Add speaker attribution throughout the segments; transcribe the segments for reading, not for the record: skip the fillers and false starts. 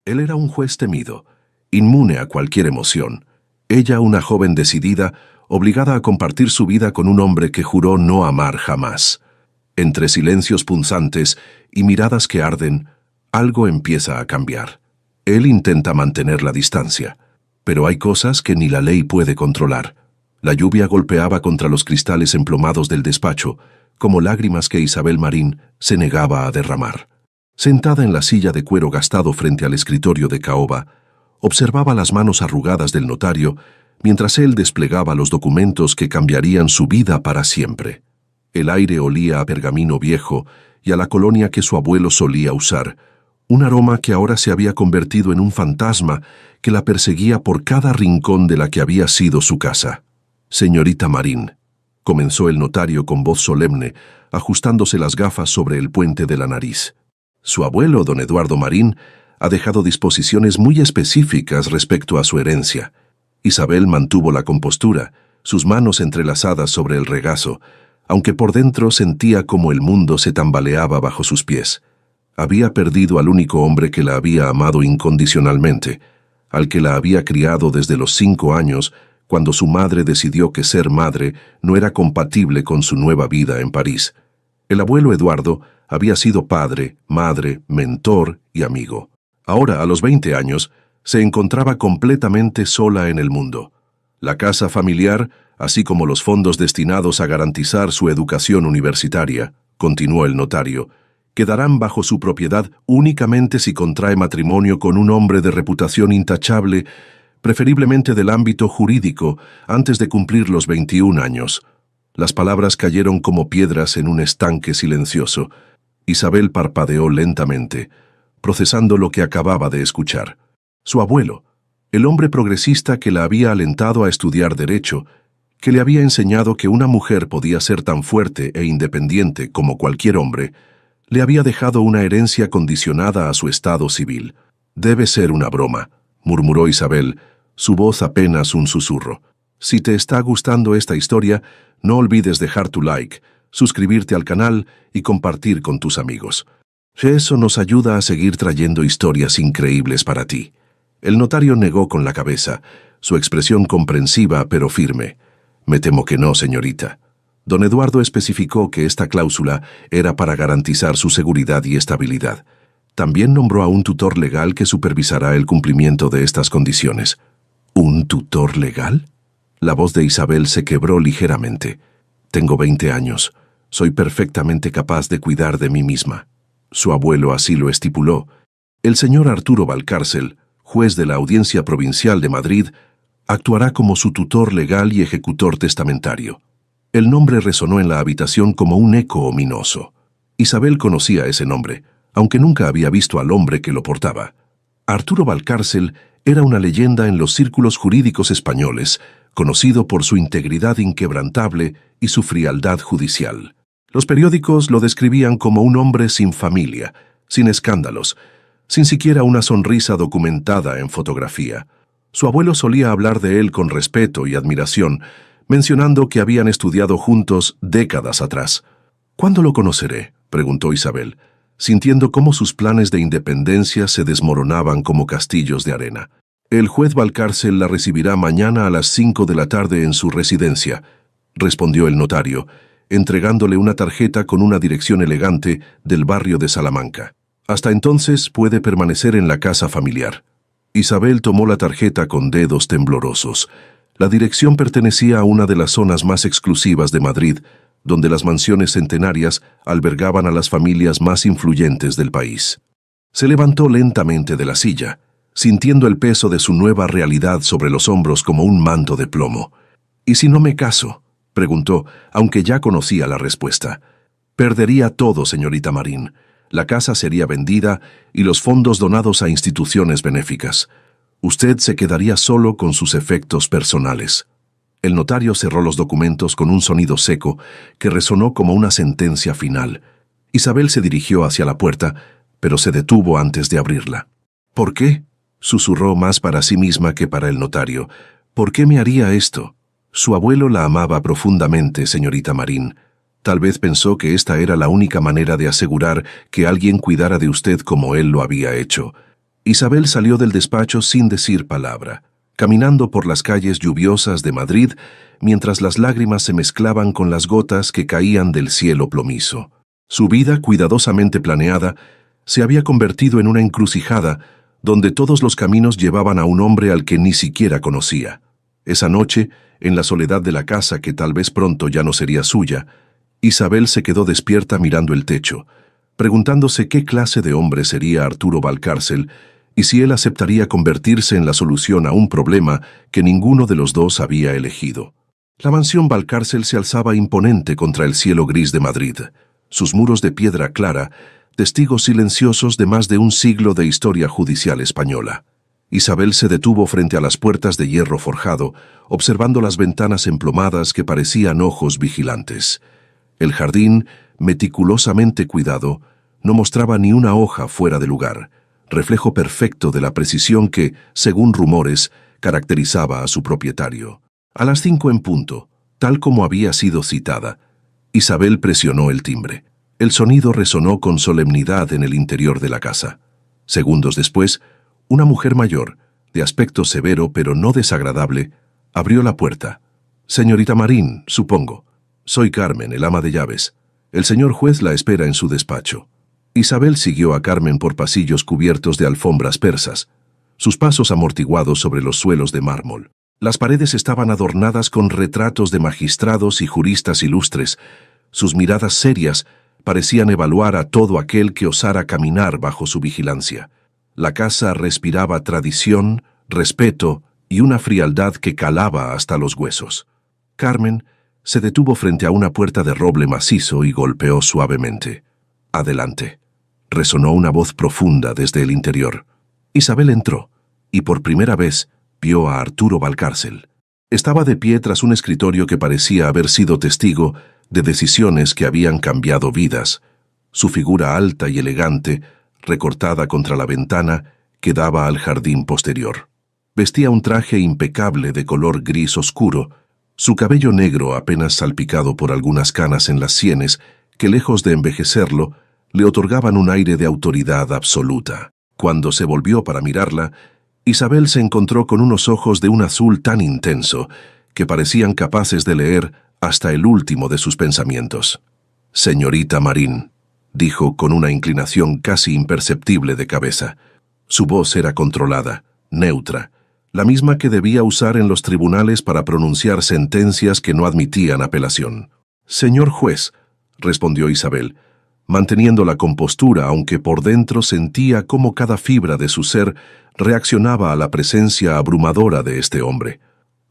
Speaker 1: Él era un juez temido, inmune a cualquier emoción. Ella una joven decidida, obligada a compartir su vida con un hombre que juró no amar jamás. Entre silencios punzantes y miradas que arden, algo empieza a cambiar. Él intenta mantener la distancia, pero hay cosas que ni la ley puede controlar. La lluvia golpeaba contra los cristales emplomados del despacho, como lágrimas que Isabel Marín se negaba a derramar. Sentada en la silla de cuero gastado frente al escritorio de caoba, observaba las manos arrugadas del notario mientras él desplegaba los documentos que cambiarían su vida para siempre. El aire olía a pergamino viejo y a la colonia que su abuelo solía usar, un aroma que ahora se había convertido en un fantasma que la perseguía por cada rincón de la que había sido su casa. «Señorita Marín», comenzó el notario con voz solemne, ajustándose las gafas sobre el puente de la nariz. Su abuelo, don Eduardo Marín, ha dejado disposiciones muy específicas respecto a su herencia. Isabel mantuvo la compostura, sus manos entrelazadas sobre el regazo, aunque por dentro sentía como el mundo se tambaleaba bajo sus pies. Había perdido al único hombre que la había amado incondicionalmente, al que la había criado desde los 5 años, cuando su madre decidió que ser madre no era compatible con su nueva vida en París. El abuelo Eduardo había sido padre, madre, mentor y amigo. Ahora, a los 20 años, se encontraba completamente sola en el mundo. La casa familiar, así como los fondos destinados a garantizar su educación universitaria, continuó el notario, quedarán bajo su propiedad únicamente si contrae matrimonio con un hombre de reputación intachable, preferiblemente del ámbito jurídico, antes de cumplir los 21 años. Las palabras cayeron como piedras en un estanque silencioso. Isabel parpadeó lentamente, procesando lo que acababa de escuchar. Su abuelo, el hombre progresista que la había alentado a estudiar Derecho, que le había enseñado que una mujer podía ser tan fuerte e independiente como cualquier hombre, le había dejado una herencia condicionada a su estado civil. «Debe ser una broma», murmuró Isabel, su voz apenas un susurro. «Si te está gustando esta historia, no olvides dejar tu like, suscribirte al canal y compartir con tus amigos. Eso nos ayuda a seguir trayendo historias increíbles para ti». El notario negó con la cabeza, su expresión comprensiva pero firme. «Me temo que no, señorita». Don Eduardo especificó que esta cláusula era para garantizar su seguridad y estabilidad. También nombró a un tutor legal que supervisará el cumplimiento de estas condiciones. ¿Un tutor legal? La voz de Isabel se quebró ligeramente. «Tengo 20 años. Soy perfectamente capaz de cuidar de mí misma». Su abuelo así lo estipuló. El señor Arturo Valcárcel, juez de la Audiencia Provincial de Madrid, actuará como su tutor legal y ejecutor testamentario. El nombre resonó en la habitación como un eco ominoso. Isabel conocía ese nombre, aunque nunca había visto al hombre que lo portaba. Arturo Valcárcel era una leyenda en los círculos jurídicos españoles, conocido por su integridad inquebrantable y su frialdad judicial. Los periódicos lo describían como un hombre sin familia, sin escándalos, sin siquiera una sonrisa documentada en fotografía. Su abuelo solía hablar de él con respeto y admiración, mencionando que habían estudiado juntos décadas atrás. «¿Cuándo lo conoceré?», preguntó Isabel, sintiendo cómo sus planes de independencia se desmoronaban como castillos de arena. «El juez Valcárcel la recibirá mañana a las 5 de la tarde en su residencia», respondió el notario, entregándole una tarjeta con una dirección elegante del barrio de Salamanca. «Hasta entonces puede permanecer en la casa familiar». Isabel tomó la tarjeta con dedos temblorosos. La dirección pertenecía a una de las zonas más exclusivas de Madrid, donde las mansiones centenarias albergaban a las familias más influyentes del país. Se levantó lentamente de la silla, sintiendo el peso de su nueva realidad sobre los hombros como un manto de plomo. «¿Y si no me caso?», preguntó, aunque ya conocía la respuesta. «Perdería todo, señorita Marín. La casa sería vendida y los fondos donados a instituciones benéficas. Usted se quedaría solo con sus efectos personales». El notario cerró los documentos con un sonido seco que resonó como una sentencia final. Isabel se dirigió hacia la puerta, pero se detuvo antes de abrirla. «¿Por qué?», susurró más para sí misma que para el notario. «¿Por qué me haría esto?». Su abuelo la amaba profundamente, señorita Marín. Tal vez pensó que esta era la única manera de asegurar que alguien cuidara de usted como él lo había hecho. Isabel salió del despacho sin decir palabra, caminando por las calles lluviosas de Madrid mientras las lágrimas se mezclaban con las gotas que caían del cielo plomizo. Su vida, cuidadosamente planeada, se había convertido en una encrucijada donde todos los caminos llevaban a un hombre al que ni siquiera conocía. Esa noche, en la soledad de la casa que tal vez pronto ya no sería suya, Isabel se quedó despierta mirando el techo, preguntándose qué clase de hombre sería Arturo Valcárcel y si él aceptaría convertirse en la solución a un problema que ninguno de los dos había elegido. La mansión Valcárcel se alzaba imponente contra el cielo gris de Madrid, sus muros de piedra clara, testigos silenciosos de más de un siglo de historia judicial española. Isabel se detuvo frente a las puertas de hierro forjado, observando las ventanas emplomadas que parecían ojos vigilantes. El jardín, meticulosamente cuidado, no mostraba ni una hoja fuera de lugar, reflejo perfecto de la precisión que, según rumores, caracterizaba a su propietario. A las 5 en punto, tal como había sido citada, Isabel presionó el timbre. El sonido resonó con solemnidad en el interior de la casa. Segundos después, una mujer mayor, de aspecto severo pero no desagradable, abrió la puerta. «Señorita Marín, supongo. Soy Carmen, el ama de llaves. El señor juez la espera en su despacho». Isabel siguió a Carmen por pasillos cubiertos de alfombras persas, sus pasos amortiguados sobre los suelos de mármol. Las paredes estaban adornadas con retratos de magistrados y juristas ilustres. Sus miradas serias parecían evaluar a todo aquel que osara caminar bajo su vigilancia. La casa respiraba tradición, respeto y una frialdad que calaba hasta los huesos. Carmen se detuvo frente a una puerta de roble macizo y golpeó suavemente. «Adelante», resonó una voz profunda desde el interior. Isabel entró, y por primera vez vio a Arturo Valcárcel. Estaba de pie tras un escritorio que parecía haber sido testigo de decisiones que habían cambiado vidas. Su figura alta y elegante, recortada contra la ventana, que daba al jardín posterior. Vestía un traje impecable de color gris oscuro, su cabello negro apenas salpicado por algunas canas en las sienes, que lejos de envejecerlo, le otorgaban un aire de autoridad absoluta. Cuando se volvió para mirarla, Isabel se encontró con unos ojos de un azul tan intenso que parecían capaces de leer hasta el último de sus pensamientos. «Señorita Marín», dijo con una inclinación casi imperceptible de cabeza. Su voz era controlada, neutra, la misma que debía usar en los tribunales para pronunciar sentencias que no admitían apelación. «Señor juez», respondió Isabel, manteniendo la compostura aunque por dentro sentía cómo cada fibra de su ser reaccionaba a la presencia abrumadora de este hombre.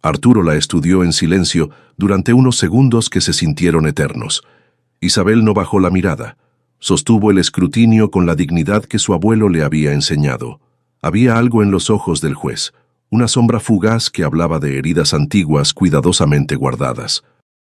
Speaker 1: Arturo la estudió en silencio durante unos segundos que se sintieron eternos. Isabel no bajó la mirada. Sostuvo el escrutinio con la dignidad que su abuelo le había enseñado. Había algo en los ojos del juez, una sombra fugaz que hablaba de heridas antiguas cuidadosamente guardadas.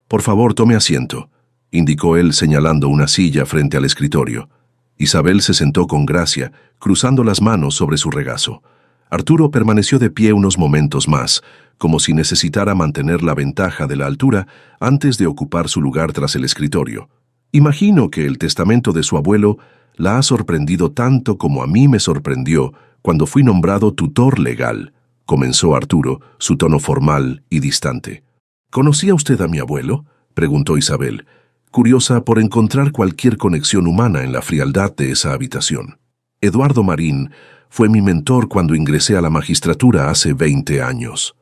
Speaker 1: «Por favor, tome asiento», indicó él señalando una silla frente al escritorio. Isabel se sentó con gracia, cruzando las manos sobre su regazo. Arturo permaneció de pie unos momentos más, como si necesitara mantener la ventaja de la altura antes de ocupar su lugar tras el escritorio. «Imagino que el testamento de su abuelo la ha sorprendido tanto como a mí me sorprendió cuando fui nombrado tutor legal», comenzó Arturo, su tono formal y distante. «¿Conocía usted a mi abuelo?», preguntó Isabel, curiosa por encontrar cualquier conexión humana en la frialdad de esa habitación. «Eduardo Marín fue mi mentor cuando ingresé a la magistratura hace 20 años.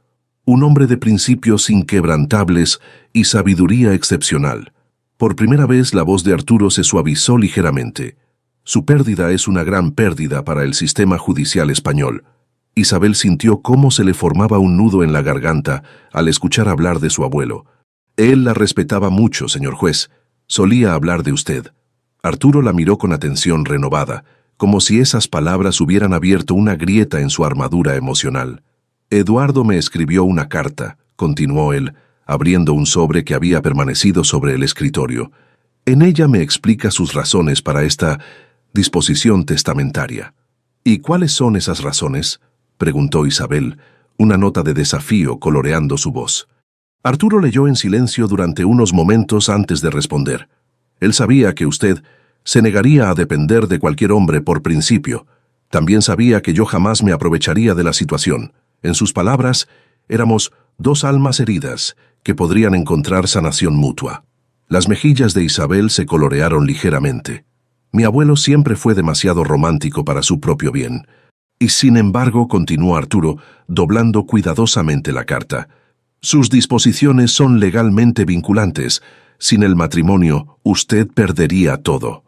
Speaker 1: Un hombre de principios inquebrantables y sabiduría excepcional». Por primera vez la voz de Arturo se suavizó ligeramente. «Su pérdida es una gran pérdida para el sistema judicial español». Isabel sintió cómo se le formaba un nudo en la garganta al escuchar hablar de su abuelo. «Él la respetaba mucho, señor juez. Solía hablar de usted». Arturo la miró con atención renovada, como si esas palabras hubieran abierto una grieta en su armadura emocional. «Eduardo me escribió una carta», continuó él, abriendo un sobre que había permanecido sobre el escritorio. «En ella me explica sus razones para esta disposición testamentaria». «¿Y cuáles son esas razones?», preguntó Isabel, una nota de desafío coloreando su voz. Arturo leyó en silencio durante unos momentos antes de responder. Él sabía que usted se negaría a depender de cualquier hombre por principio, También sabía que yo jamás me aprovecharía de la situación. En sus palabras, éramos dos almas heridas que podrían encontrar sanación mutua. Las mejillas de Isabel se colorearon ligeramente. Mi abuelo siempre fue demasiado romántico para su propio bien. Y sin embargo, continuó Arturo, doblando cuidadosamente la carta. Sus disposiciones son legalmente vinculantes. Sin el matrimonio, usted perdería todo.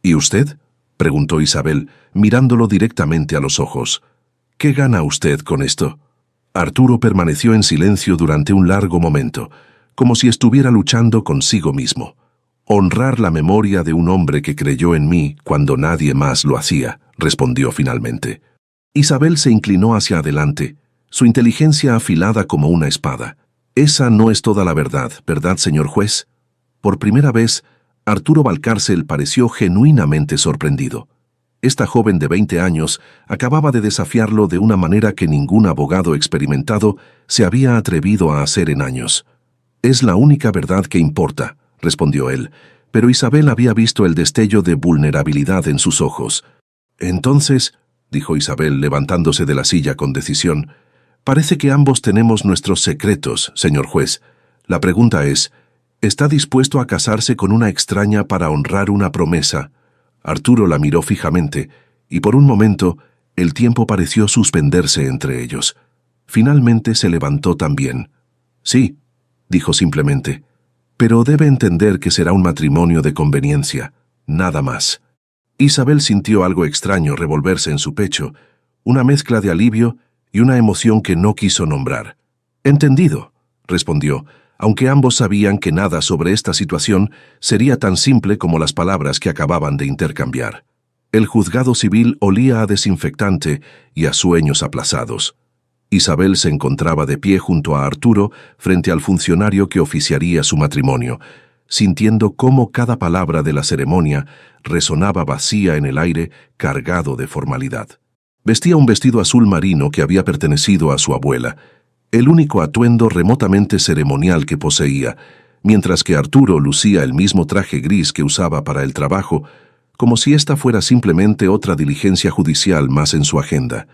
Speaker 1: ¿Y usted?, preguntó Isabel, mirándolo directamente a los ojos. ¿Qué gana usted con esto? Arturo permaneció en silencio durante un largo momento, como si estuviera luchando consigo mismo. Honrar la memoria de un hombre que creyó en mí cuando nadie más lo hacía, respondió finalmente. Isabel se inclinó hacia adelante, su inteligencia afilada como una espada. Esa no es toda la verdad, ¿verdad, señor juez? Por primera vez, Arturo Valcárcel pareció genuinamente sorprendido. Esta joven de 20 años acababa de desafiarlo de una manera que ningún abogado experimentado se había atrevido a hacer en años. «Es la única verdad que importa», respondió él, pero Isabel había visto el destello de vulnerabilidad en sus ojos. «Entonces», dijo Isabel levantándose de la silla con decisión, «parece que ambos tenemos nuestros secretos, señor juez. La pregunta es, ¿está dispuesto a casarse con una extraña para honrar una promesa?» Arturo la miró fijamente, y por un momento el tiempo pareció suspenderse entre ellos. Finalmente se levantó también. «Sí», dijo simplemente, «pero debe entender que será un matrimonio de conveniencia, nada más». Isabel sintió algo extraño revolverse en su pecho, una mezcla de alivio y una emoción que no quiso nombrar. «Entendido», respondió, aunque ambos sabían que nada sobre esta situación sería tan simple como las palabras que acababan de intercambiar. El juzgado civil olía a desinfectante y a sueños aplazados. Isabel se encontraba de pie junto a Arturo frente al funcionario que oficiaría su matrimonio, sintiendo cómo cada palabra de la ceremonia resonaba vacía en el aire, cargado de formalidad. Vestía un vestido azul marino que había pertenecido a su abuela, el único atuendo remotamente ceremonial que poseía, mientras que Arturo lucía el mismo traje gris que usaba para el trabajo, como si esta fuera simplemente otra diligencia judicial más en su agenda.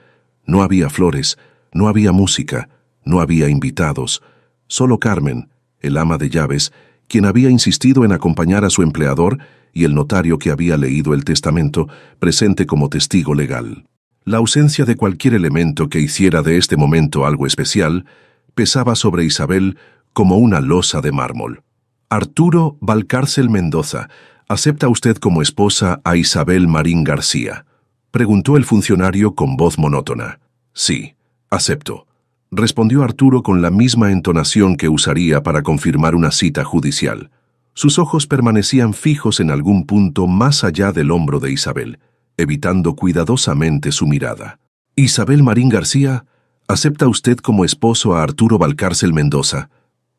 Speaker 1: No había flores, no había música, no había invitados, solo Carmen, el ama de llaves, quien había insistido en acompañar a su empleador, y el notario que había leído el testamento, presente como testigo legal. La ausencia de cualquier elemento que hiciera de este momento algo especial pesaba sobre Isabel como una losa de mármol. «Arturo Valcárcel Mendoza, ¿acepta usted como esposa a Isabel Marín García?», preguntó el funcionario con voz monótona. «Sí, acepto», respondió Arturo con la misma entonación que usaría para confirmar una cita judicial. Sus ojos permanecían fijos en algún punto más allá del hombro de Isabel, evitando cuidadosamente su mirada. «Isabel Marín García, ¿acepta usted como esposo a Arturo Valcárcel Mendoza?».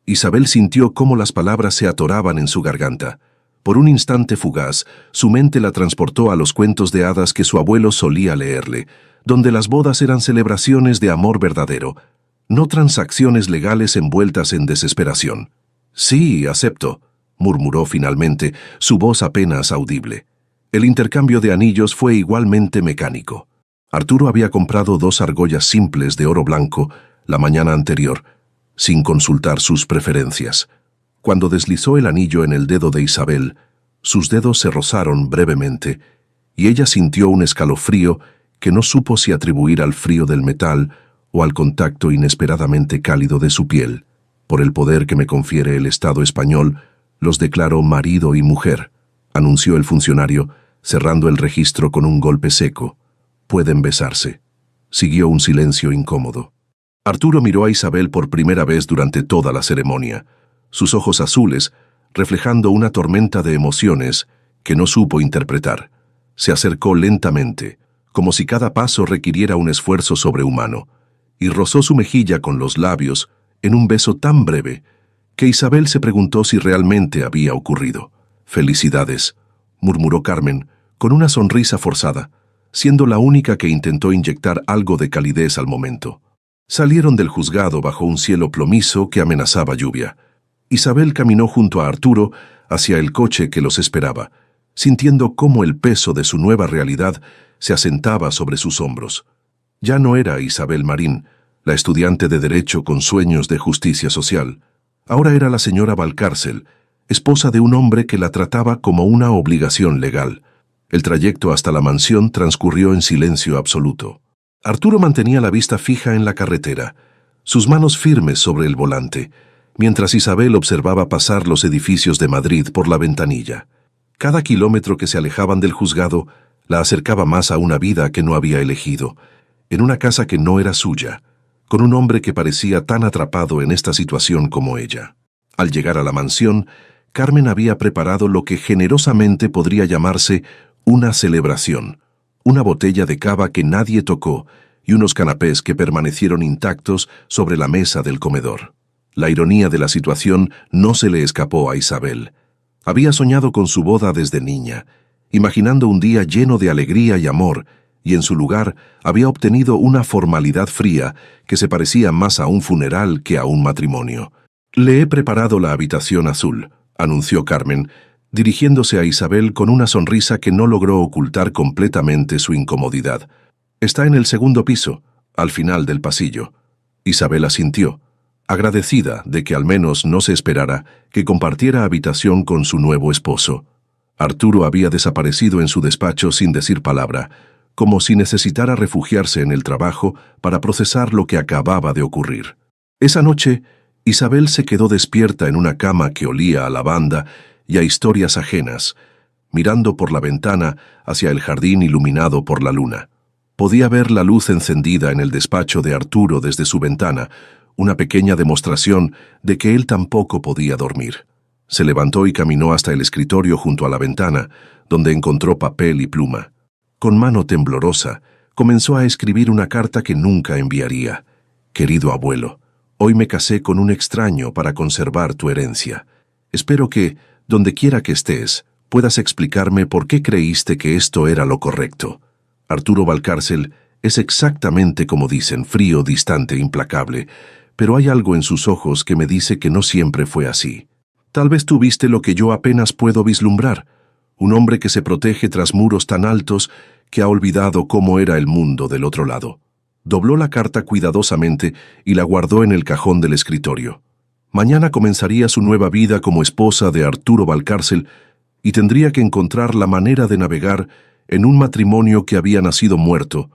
Speaker 1: Isabel sintió cómo las palabras se atoraban en su garganta. Por un instante fugaz, su mente la transportó a los cuentos de hadas que su abuelo solía leerle, donde las bodas eran celebraciones de amor verdadero, no transacciones legales envueltas en desesperación. «Sí, acepto», murmuró finalmente, su voz apenas audible. El intercambio de anillos fue igualmente mecánico. Arturo había comprado 2 argollas simples de oro blanco la mañana anterior, sin consultar sus preferencias. Cuando deslizó el anillo en el dedo de Isabel, sus dedos se rozaron brevemente, y ella sintió un escalofrío que no supo si atribuir al frío del metal o al contacto inesperadamente cálido de su piel. «Por el poder que me confiere el Estado español, los declaro marido y mujer», anunció el funcionario, cerrando el registro con un golpe seco. «Pueden besarse». Siguió un silencio incómodo. Arturo miró a Isabel por primera vez durante toda la ceremonia, sus ojos azules reflejando una tormenta de emociones que no supo interpretar. Se acercó lentamente, como si cada paso requiriera un esfuerzo sobrehumano, y rozó su mejilla con los labios en un beso tan breve que Isabel se preguntó si realmente había ocurrido. «Felicidades», murmuró Carmen, con una sonrisa forzada, siendo la única que intentó inyectar algo de calidez al momento. Salieron del juzgado bajo un cielo plomizo que amenazaba lluvia. Isabel caminó junto a Arturo hacia el coche que los esperaba, sintiendo cómo el peso de su nueva realidad se asentaba sobre sus hombros. Ya no era Isabel Marín, la estudiante de Derecho con sueños de justicia social. Ahora era la señora Valcárcel, esposa de un hombre que la trataba como una obligación legal. El trayecto hasta la mansión transcurrió en silencio absoluto. Arturo mantenía la vista fija en la carretera, sus manos firmes sobre el volante, mientras Isabel observaba pasar los edificios de Madrid por la ventanilla. Cada kilómetro que se alejaban del juzgado la acercaba más a una vida que no había elegido, en una casa que no era suya, con un hombre que parecía tan atrapado en esta situación como ella. Al llegar a la mansión, Carmen había preparado lo que generosamente podría llamarse una celebración, una botella de cava que nadie tocó y unos canapés que permanecieron intactos sobre la mesa del comedor. La ironía de la situación no se le escapó a Isabel. Había soñado con su boda desde niña, imaginando un día lleno de alegría y amor, y en su lugar había obtenido una formalidad fría que se parecía más a un funeral que a un matrimonio. «Le he preparado la habitación azul», anunció Carmen, dirigiéndose a Isabel con una sonrisa que no logró ocultar completamente su incomodidad. «Está en el segundo piso, al final del pasillo». Isabel asintió, agradecida de que al menos no se esperara que compartiera habitación con su nuevo esposo. Arturo había desaparecido en su despacho sin decir palabra, como si necesitara refugiarse en el trabajo para procesar lo que acababa de ocurrir. Esa noche, Isabel se quedó despierta en una cama que olía a lavanda y a historias ajenas, mirando por la ventana hacia el jardín iluminado por la luna. Podía ver la luz encendida en el despacho de Arturo desde su ventana, una pequeña demostración de que él tampoco podía dormir. Se levantó y caminó hasta el escritorio junto a la ventana, donde encontró papel y pluma. Con mano temblorosa, comenzó a escribir una carta que nunca enviaría. «Querido abuelo, hoy me casé con un extraño para conservar tu herencia. Espero que, donde quiera que estés, puedas explicarme por qué creíste que esto era lo correcto. Arturo Valcárcel es exactamente como dicen, frío, distante, implacable, pero hay algo en sus ojos que me dice que no siempre fue así. Tal vez tú viste lo que yo apenas puedo vislumbrar, un hombre que se protege tras muros tan altos que ha olvidado cómo era el mundo del otro lado». Dobló la carta cuidadosamente y la guardó en el cajón del escritorio. Mañana comenzaría su nueva vida como esposa de Arturo Valcárcel y tendría que encontrar la manera de navegar en un matrimonio que había nacido muerto,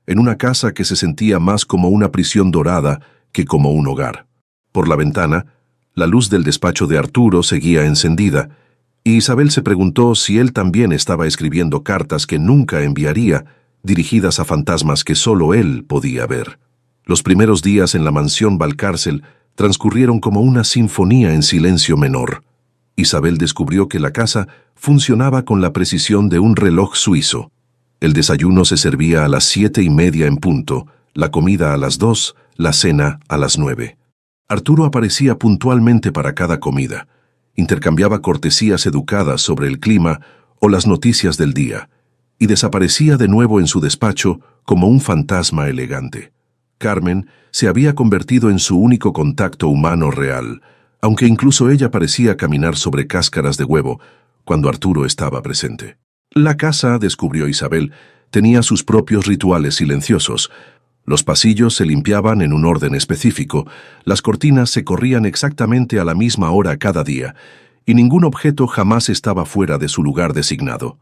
Speaker 1: en una casa que se sentía más como una prisión dorada que como un hogar. Por la ventana, la luz del despacho de Arturo seguía encendida, y Isabel se preguntó si él también estaba escribiendo cartas que nunca enviaría, dirigidas a fantasmas que solo él podía ver. Los primeros días en la mansión Valcárcel transcurrieron como una sinfonía en silencio menor. Isabel descubrió que la casa funcionaba con la precisión de un reloj suizo. El desayuno se servía a las 7:30 en punto, la comida a las 2, la cena a las 9. Arturo aparecía puntualmente para cada comida. Intercambiaba cortesías educadas sobre el clima o las noticias del día, y desaparecía de nuevo en su despacho como un fantasma elegante. Carmen se había convertido en su único contacto humano real, aunque incluso ella parecía caminar sobre cáscaras de huevo cuando Arturo estaba presente. La casa, descubrió Isabel, tenía sus propios rituales silenciosos. Los pasillos se limpiaban en un orden específico, las cortinas se corrían exactamente a la misma hora cada día, y ningún objeto jamás estaba fuera de su lugar designado.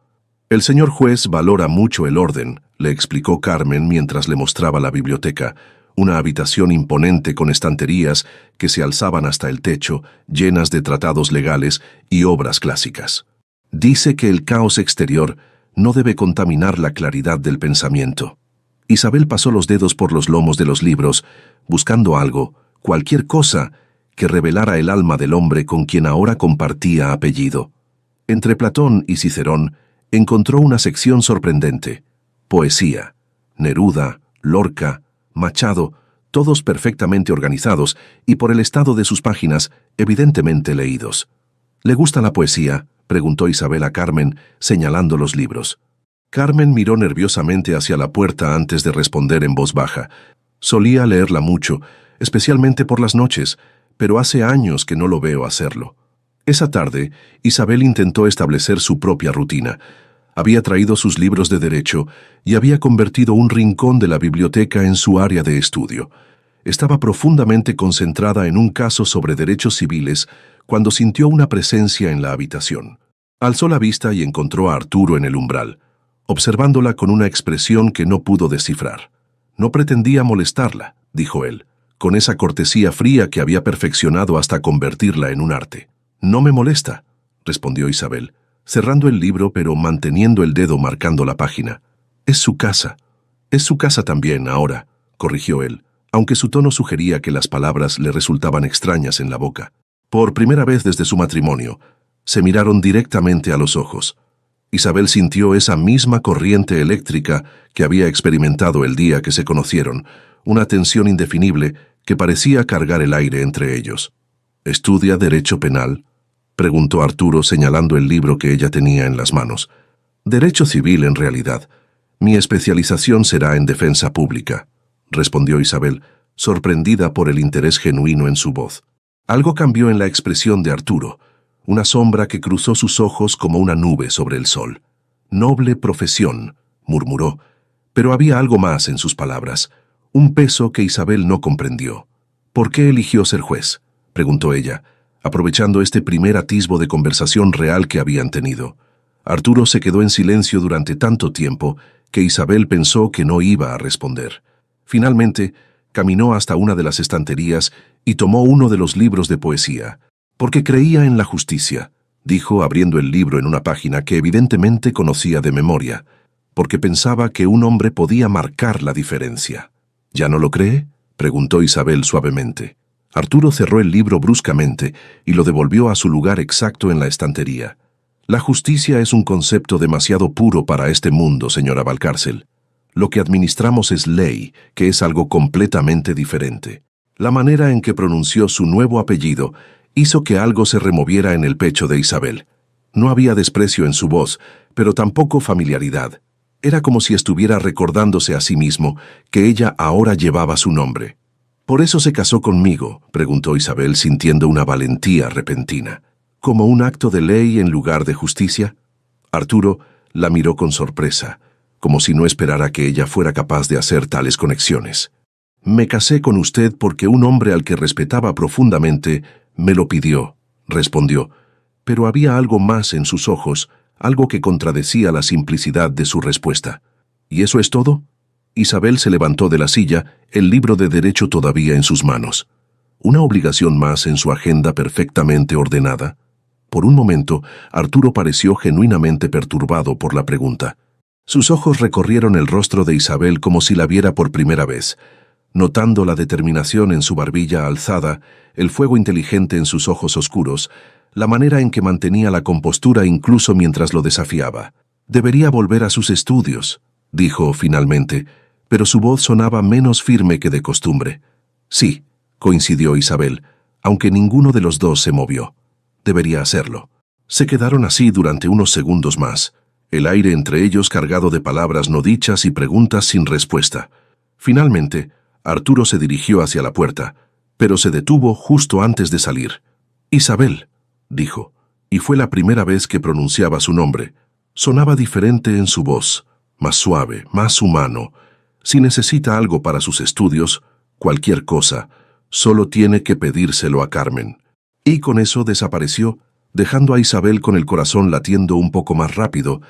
Speaker 1: «El señor juez valora mucho el orden», le explicó Carmen mientras le mostraba la biblioteca, una habitación imponente con estanterías que se alzaban hasta el techo, llenas de tratados legales y obras clásicas. «Dice que el caos exterior no debe contaminar la claridad del pensamiento». Isabel pasó los dedos por los lomos de los libros, buscando algo, cualquier cosa, que revelara el alma del hombre con quien ahora compartía apellido. Entre Platón y Cicerón, encontró una sección sorprendente. Poesía. Neruda, Lorca, Machado, todos perfectamente organizados y por el estado de sus páginas, evidentemente leídos. «¿Le gusta la poesía?», preguntó Isabel a Carmen, señalando los libros. Carmen miró nerviosamente hacia la puerta antes de responder en voz baja. Solía leerla mucho, especialmente por las noches, pero hace años que no lo veo hacerlo. Esa tarde, Isabel intentó establecer su propia rutina. Había traído sus libros de derecho y había convertido un rincón de la biblioteca en su área de estudio. Estaba profundamente concentrada en un caso sobre derechos civiles cuando sintió una presencia en la habitación. Alzó la vista y encontró a Arturo en el umbral, observándola con una expresión que no pudo descifrar. No pretendía molestarla, dijo él, con esa cortesía fría que había perfeccionado hasta convertirla en un arte. No me molesta, respondió Isabel, cerrando el libro pero manteniendo el dedo marcando la página. Es su casa. Es su casa también ahora, corrigió él, aunque su tono sugería que las palabras le resultaban extrañas en la boca. Por primera vez desde su matrimonio, se miraron directamente a los ojos. Isabel sintió esa misma corriente eléctrica que había experimentado el día que se conocieron, una tensión indefinible que parecía cargar el aire entre ellos. ¿Estudia Derecho Penal?, preguntó Arturo señalando el libro que ella tenía en las manos. Derecho Civil, en realidad. Mi especialización será en defensa pública, respondió Isabel, sorprendida por el interés genuino en su voz. Algo cambió en la expresión de Arturo, una sombra que cruzó sus ojos como una nube sobre el sol. Noble profesión, murmuró, pero había algo más en sus palabras, un peso que Isabel no comprendió. ¿Por qué eligió ser juez?, preguntó ella, aprovechando este primer atisbo de conversación real que habían tenido. Arturo se quedó en silencio durante tanto tiempo que Isabel pensó que no iba a responder. Finalmente, caminó hasta una de las estanterías y tomó uno de los libros de poesía. Porque creía en la justicia, dijo abriendo el libro en una página que evidentemente conocía de memoria, porque pensaba que un hombre podía marcar la diferencia. ¿Ya no lo cree?, preguntó Isabel suavemente. Arturo cerró el libro bruscamente y lo devolvió a su lugar exacto en la estantería. La justicia es un concepto demasiado puro para este mundo, señora Valcárcel. Lo que administramos es ley, que es algo completamente diferente. La manera en que pronunció su nuevo apellido hizo que algo se removiera en el pecho de Isabel. No había desprecio en su voz, pero tampoco familiaridad. Era como si estuviera recordándose a sí mismo que ella ahora llevaba su nombre. ¿Por eso se casó conmigo?, preguntó Isabel sintiendo una valentía repentina. ¿Como un acto de ley en lugar de justicia? Arturo la miró con sorpresa, como si no esperara que ella fuera capaz de hacer tales conexiones. Me casé con usted porque un hombre al que respetaba profundamente me lo pidió, respondió, pero había algo más en sus ojos, algo que contradecía la simplicidad de su respuesta. ¿Y eso es todo? Isabel se levantó de la silla, el libro de derecho todavía en sus manos. ¿Una obligación más en su agenda perfectamente ordenada? Por un momento, Arturo pareció genuinamente perturbado por la pregunta. Sus ojos recorrieron el rostro de Isabel como si la viera por primera vez, notando la determinación en su barbilla alzada, el fuego inteligente en sus ojos oscuros, la manera en que mantenía la compostura incluso mientras lo desafiaba. Debería volver a sus estudios, dijo finalmente, pero su voz sonaba menos firme que de costumbre. Sí, coincidió Isabel, aunque ninguno de los dos se movió. Debería hacerlo. Se quedaron así durante unos segundos más, el aire entre ellos cargado de palabras no dichas y preguntas sin respuesta. Finalmente, Arturo se dirigió hacia la puerta, pero se detuvo justo antes de salir. «Isabel», dijo, y fue la primera vez que pronunciaba su nombre. Sonaba diferente en su voz, más suave, más humano. Si necesita algo para sus estudios, cualquier cosa, solo tiene que pedírselo a Carmen. Y con eso desapareció, dejando a Isabel con el corazón latiendo un poco más rápido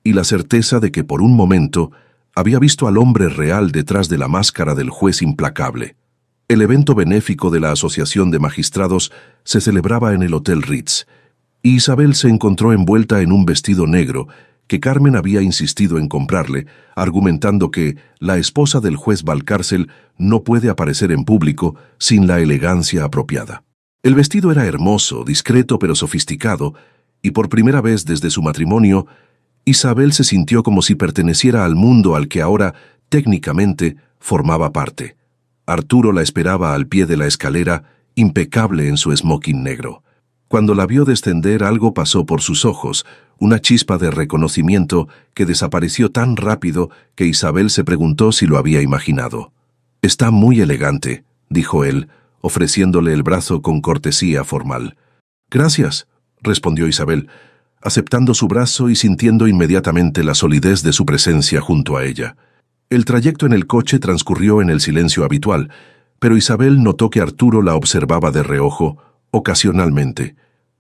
Speaker 1: y la certeza de que por un momento había visto al hombre real detrás de la máscara del juez implacable. El evento benéfico de la Asociación de Magistrados se celebraba en el Hotel Ritz, y Isabel se encontró envuelta en un vestido negro que Carmen había insistido en comprarle, argumentando que la esposa del juez Valcárcel no puede aparecer en público sin la elegancia apropiada. El vestido era hermoso, discreto pero sofisticado, y por primera vez desde su matrimonio, Isabel se sintió como si perteneciera al mundo al que ahora, técnicamente, formaba parte. Arturo la esperaba al pie de la escalera, impecable en su smoking negro. Cuando la vio descender, algo pasó por sus ojos, una chispa de reconocimiento que desapareció tan rápido que Isabel se preguntó si lo había imaginado. «Está muy elegante», dijo él, ofreciéndole el brazo con cortesía formal. «Gracias», respondió Isabel, aceptando su brazo y sintiendo inmediatamente la solidez de su presencia junto a ella. El trayecto en el coche transcurrió en el silencio habitual, pero Isabel notó que Arturo la observaba de reojo, ocasionalmente,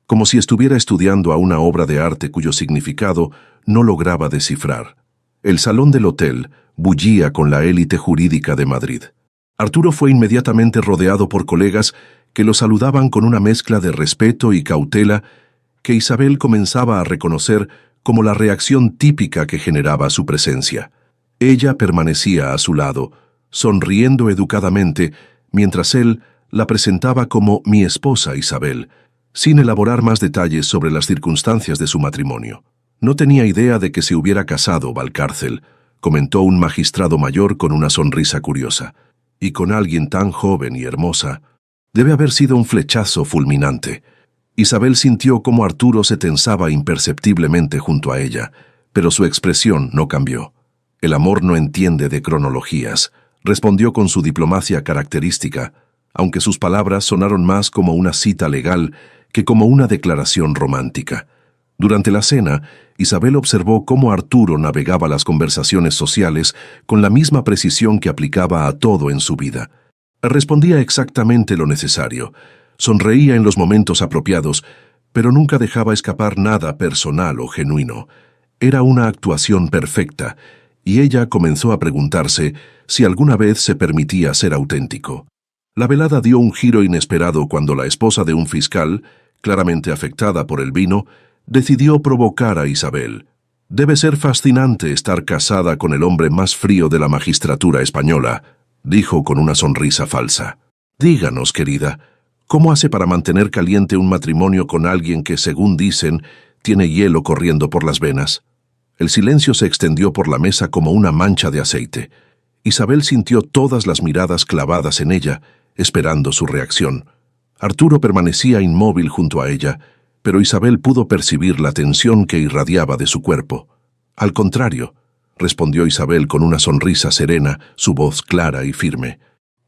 Speaker 1: como si estuviera estudiando a una obra de arte cuyo significado no lograba descifrar. El salón del hotel bullía con la élite jurídica de Madrid. Arturo fue inmediatamente rodeado por colegas que lo saludaban con una mezcla de respeto y cautela que Isabel comenzaba a reconocer como la reacción típica que generaba su presencia. Ella permanecía a su lado, sonriendo educadamente, mientras él la presentaba como mi esposa Isabel, sin elaborar más detalles sobre las circunstancias de su matrimonio. No tenía idea de que se hubiera casado Valcárcel, comentó un magistrado mayor con una sonrisa curiosa. Y con alguien tan joven y hermosa, debe haber sido un flechazo fulminante. Isabel sintió cómo Arturo se tensaba imperceptiblemente junto a ella, pero su expresión no cambió. El amor no entiende de cronologías, respondió con su diplomacia característica, aunque sus palabras sonaron más como una cita legal que como una declaración romántica. Durante la cena, Isabel observó cómo Arturo navegaba las conversaciones sociales con la misma precisión que aplicaba a todo en su vida. Respondía exactamente lo necesario, sonreía en los momentos apropiados, pero nunca dejaba escapar nada personal o genuino. Era una actuación perfecta, y ella comenzó a preguntarse si alguna vez se permitía ser auténtico. La velada dio un giro inesperado cuando la esposa de un fiscal, claramente afectada por el vino, decidió provocar a Isabel. Debe ser fascinante estar casada con el hombre más frío de la magistratura española, dijo con una sonrisa falsa. Díganos, querida, ¿cómo hace para mantener caliente un matrimonio con alguien que, según dicen, tiene hielo corriendo por las venas? El silencio se extendió por la mesa como una mancha de aceite. Isabel sintió todas las miradas clavadas en ella, esperando su reacción. Arturo permanecía inmóvil junto a ella, pero Isabel pudo percibir la tensión que irradiaba de su cuerpo. Al contrario, respondió Isabel con una sonrisa serena, su voz clara y firme.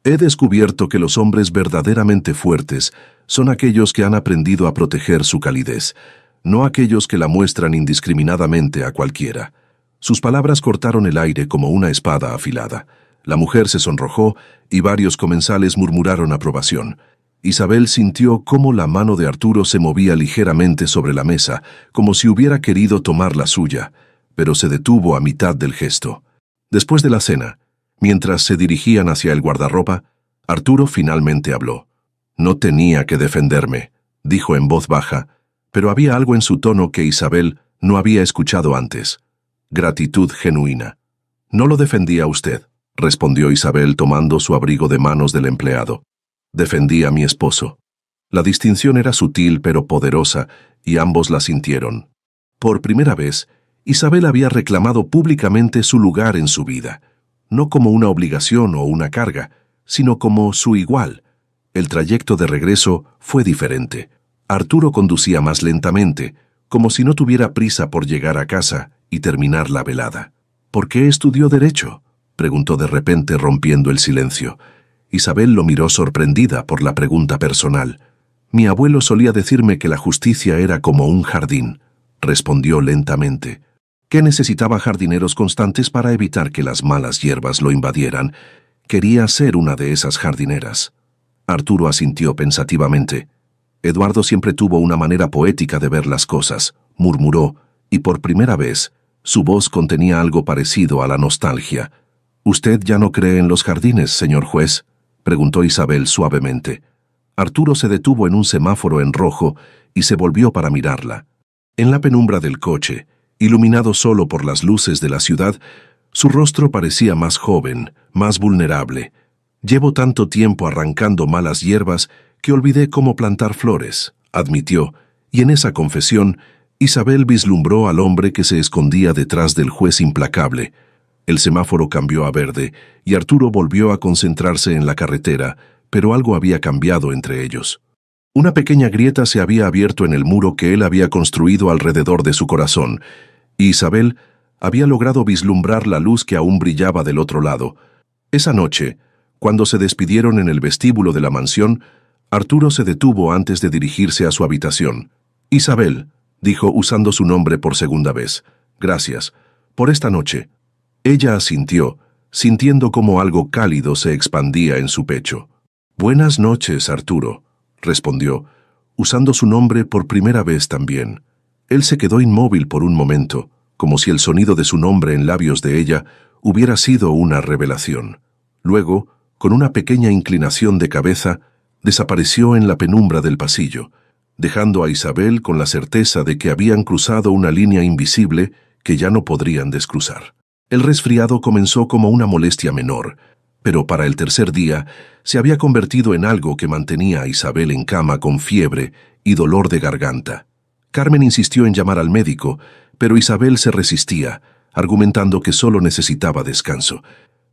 Speaker 1: He descubierto que los hombres verdaderamente fuertes son aquellos que han aprendido a proteger su calidez, no aquellos que la muestran indiscriminadamente a cualquiera. Sus palabras cortaron el aire como una espada afilada. La mujer se sonrojó y varios comensales murmuraron aprobación. Isabel sintió cómo la mano de Arturo se movía ligeramente sobre la mesa, como si hubiera querido tomar la suya, pero se detuvo a mitad del gesto. Después de la cena, mientras se dirigían hacia el guardarropa, Arturo finalmente habló. No tenía que defenderme, dijo en voz baja, pero había algo en su tono que Isabel no había escuchado antes. Gratitud genuina. No lo defendía usted, respondió Isabel tomando su abrigo de manos del empleado. Defendí a mi esposo. La distinción era sutil pero poderosa, y ambos la sintieron. Por primera vez, Isabel había reclamado públicamente su lugar en su vida, no como una obligación o una carga, sino como su igual. El trayecto de regreso fue diferente. Arturo conducía más lentamente, como si no tuviera prisa por llegar a casa y terminar la velada. ¿Por qué estudió Derecho?, preguntó de repente rompiendo el silencio. Isabel lo miró sorprendida por la pregunta personal. Mi abuelo solía decirme que la justicia era como un jardín, respondió lentamente. Que necesitaba jardineros constantes para evitar que las malas hierbas lo invadieran. Quería ser una de esas jardineras. Arturo asintió pensativamente. Eduardo siempre tuvo una manera poética de ver las cosas, murmuró, y por primera vez, su voz contenía algo parecido a la nostalgia. ¿Usted ya no cree en los jardines, señor juez?, preguntó Isabel suavemente. Arturo se detuvo en un semáforo en rojo y se volvió para mirarla. En la penumbra del coche, iluminado solo por las luces de la ciudad, su rostro parecía más joven, más vulnerable. Llevo tanto tiempo arrancando malas hierbas que olvidé cómo plantar flores, admitió, y en esa confesión, Isabel vislumbró al hombre que se escondía detrás del juez implacable. El semáforo cambió a verde y Arturo volvió a concentrarse en la carretera, pero algo había cambiado entre ellos. Una pequeña grieta se había abierto en el muro que él había construido alrededor de su corazón, y Isabel había logrado vislumbrar la luz que aún brillaba del otro lado. Esa noche, cuando se despidieron en el vestíbulo de la mansión, Arturo se detuvo antes de dirigirse a su habitación. Isabel, dijo usando su nombre por segunda vez. Gracias. Por esta noche. Ella asintió, sintiendo como algo cálido se expandía en su pecho. Buenas noches, Arturo, respondió, usando su nombre por primera vez también. Él se quedó inmóvil por un momento, como si el sonido de su nombre en labios de ella hubiera sido una revelación. Luego, con una pequeña inclinación de cabeza, desapareció en la penumbra del pasillo, dejando a Isabel con la certeza de que habían cruzado una línea invisible que ya no podrían descruzar. El resfriado comenzó como una molestia menor, pero para el tercer día se había convertido en algo que mantenía a Isabel en cama con fiebre y dolor de garganta. Carmen insistió en llamar al médico, pero Isabel se resistía, argumentando que solo necesitaba descanso.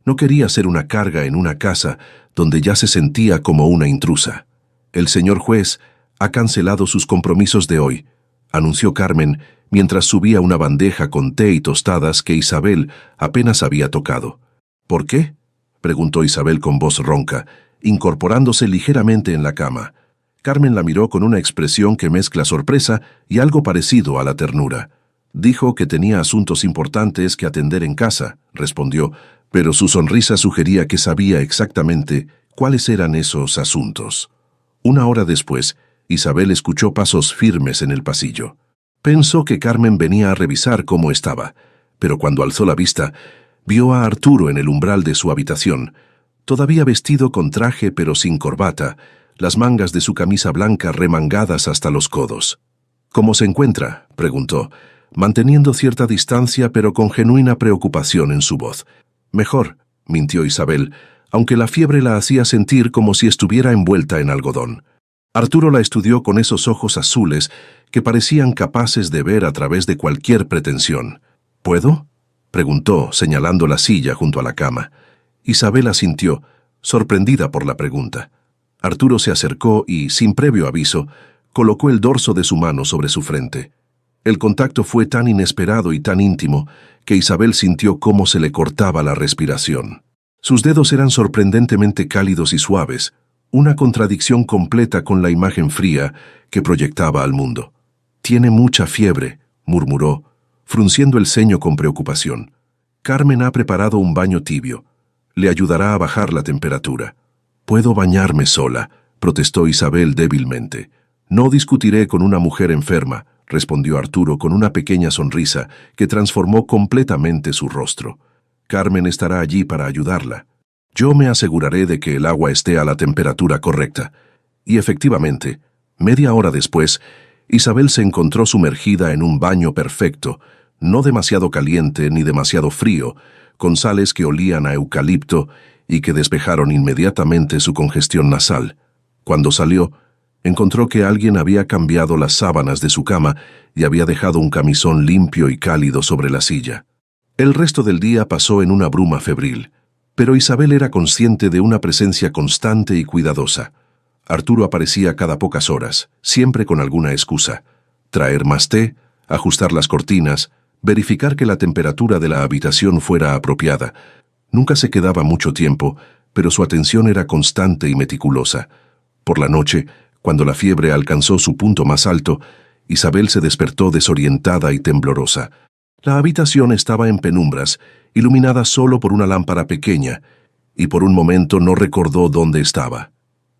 Speaker 1: No quería ser una carga en una casa donde ya se sentía como una intrusa. El señor juez ha cancelado sus compromisos de hoy, anunció Carmen mientras subía una bandeja con té y tostadas que Isabel apenas había tocado. ¿Por qué?, preguntó Isabel con voz ronca, incorporándose ligeramente en la cama. Carmen la miró con una expresión que mezcla sorpresa y algo parecido a la ternura. Dijo que tenía asuntos importantes que atender en casa, respondió, pero su sonrisa sugería que sabía exactamente cuáles eran esos asuntos. Una hora después, Isabel escuchó pasos firmes en el pasillo. Pensó que Carmen venía a revisar cómo estaba, pero cuando alzó la vista, vio a Arturo en el umbral de su habitación, todavía vestido con traje pero sin corbata, las mangas de su camisa blanca remangadas hasta los codos. «¿Cómo se encuentra?», preguntó, manteniendo cierta distancia pero con genuina preocupación en su voz. «Mejor», mintió Isabel, aunque la fiebre la hacía sentir como si estuviera envuelta en algodón. Arturo la estudió con esos ojos azules que parecían capaces de ver a través de cualquier pretensión. «¿Puedo?», preguntó, señalando la silla junto a la cama. Isabel asintió, sorprendida por la pregunta. Arturo se acercó y, sin previo aviso, colocó el dorso de su mano sobre su frente. El contacto fue tan inesperado y tan íntimo que Isabel sintió cómo se le cortaba la respiración. Sus dedos eran sorprendentemente cálidos y suaves, una contradicción completa con la imagen fría que proyectaba al mundo. «Tiene mucha fiebre», murmuró, frunciendo el ceño con preocupación. «Carmen ha preparado un baño tibio. Le ayudará a bajar la temperatura». «Puedo bañarme sola», protestó Isabel débilmente. «No discutiré con una mujer enferma», respondió Arturo con una pequeña sonrisa que transformó completamente su rostro. «Carmen estará allí para ayudarla. Yo me aseguraré de que el agua esté a la temperatura correcta». Y efectivamente, media hora después, Isabel se encontró sumergida en un baño perfecto, no demasiado caliente ni demasiado frío, con sales que olían a eucalipto y que despejaron inmediatamente su congestión nasal. Cuando salió, encontró que alguien había cambiado las sábanas de su cama y había dejado un camisón limpio y cálido sobre la silla. El resto del día pasó en una bruma febril, pero Isabel era consciente de una presencia constante y cuidadosa. Arturo aparecía cada pocas horas, siempre con alguna excusa: traer más té, ajustar las cortinas, verificar que la temperatura de la habitación fuera apropiada. Nunca se quedaba mucho tiempo, pero su atención era constante y meticulosa. Por la noche, cuando la fiebre alcanzó su punto más alto, Isabel se despertó desorientada y temblorosa. La habitación estaba en penumbras, iluminada solo por una lámpara pequeña, y por un momento no recordó dónde estaba.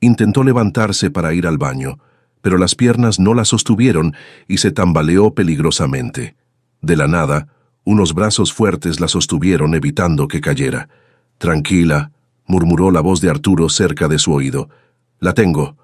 Speaker 1: Intentó levantarse para ir al baño, pero las piernas no la sostuvieron y se tambaleó peligrosamente. De la nada, unos brazos fuertes la sostuvieron evitando que cayera. «Tranquila», murmuró la voz de Arturo cerca de su oído. «La tengo».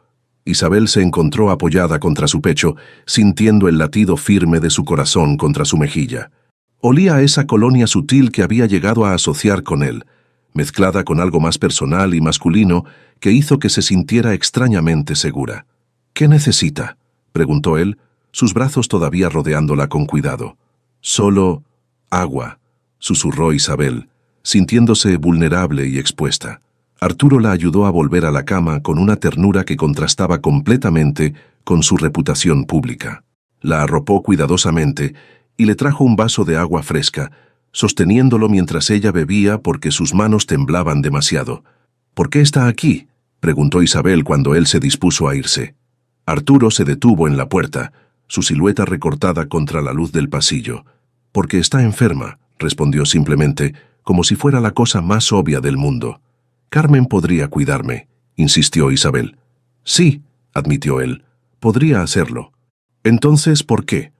Speaker 1: Isabel se encontró apoyada contra su pecho, sintiendo el latido firme de su corazón contra su mejilla. Olía a esa colonia sutil que había llegado a asociar con él, mezclada con algo más personal y masculino que hizo que se sintiera extrañamente segura. «¿Qué necesita?», preguntó él, sus brazos todavía rodeándola con cuidado. «Solo agua», susurró Isabel, sintiéndose vulnerable y expuesta. Arturo la ayudó a volver a la cama con una ternura que contrastaba completamente con su reputación pública. La arropó cuidadosamente y le trajo un vaso de agua fresca, sosteniéndolo mientras ella bebía porque sus manos temblaban demasiado. «¿Por qué está aquí?», preguntó Isabel cuando él se dispuso a irse. Arturo se detuvo en la puerta, su silueta recortada contra la luz del pasillo. «Porque está enferma», respondió simplemente, como si fuera la cosa más obvia del mundo. «Carmen podría cuidarme», insistió Isabel. «Sí», admitió él, «podría hacerlo». «Entonces, ¿por qué?».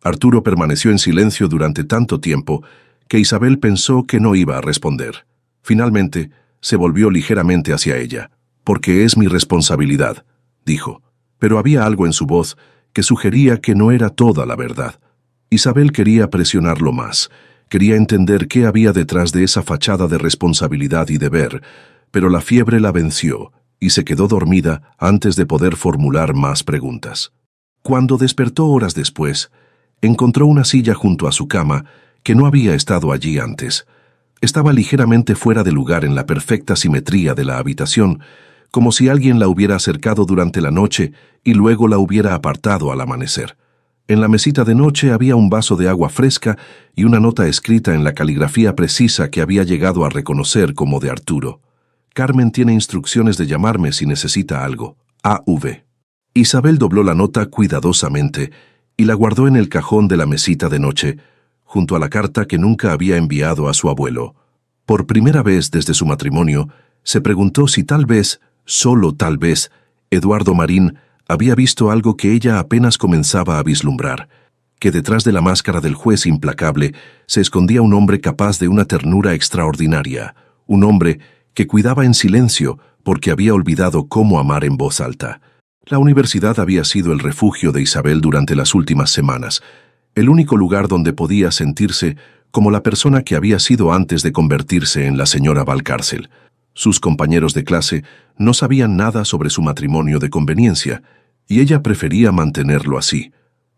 Speaker 1: Arturo permaneció en silencio durante tanto tiempo que Isabel pensó que no iba a responder. Finalmente, se volvió ligeramente hacia ella. «Porque es mi responsabilidad», dijo. Pero había algo en su voz que sugería que no era toda la verdad. Isabel quería presionarlo más, quería entender qué había detrás de esa fachada de responsabilidad y deber, pero la fiebre la venció y se quedó dormida antes de poder formular más preguntas. Cuando despertó horas después, encontró una silla junto a su cama que no había estado allí antes. Estaba ligeramente fuera de lugar en la perfecta simetría de la habitación, como si alguien la hubiera acercado durante la noche y luego la hubiera apartado al amanecer. En la mesita de noche había un vaso de agua fresca y una nota escrita en la caligrafía precisa que había llegado a reconocer como de Arturo. «Carmen tiene instrucciones de llamarme si necesita algo. A.V.». Isabel dobló la nota cuidadosamente y la guardó en el cajón de la mesita de noche, junto a la carta que nunca había enviado a su abuelo. Por primera vez desde su matrimonio, se preguntó si tal vez, solo tal vez, Eduardo Marín había visto algo que ella apenas comenzaba a vislumbrar, que detrás de la máscara del juez implacable se escondía un hombre capaz de una ternura extraordinaria, un hombre que cuidaba en silencio porque había olvidado cómo amar en voz alta. La universidad había sido el refugio de Isabel durante las últimas semanas, el único lugar donde podía sentirse como la persona que había sido antes de convertirse en la señora Valcárcel. Sus compañeros de clase no sabían nada sobre su matrimonio de conveniencia, y ella prefería mantenerlo así.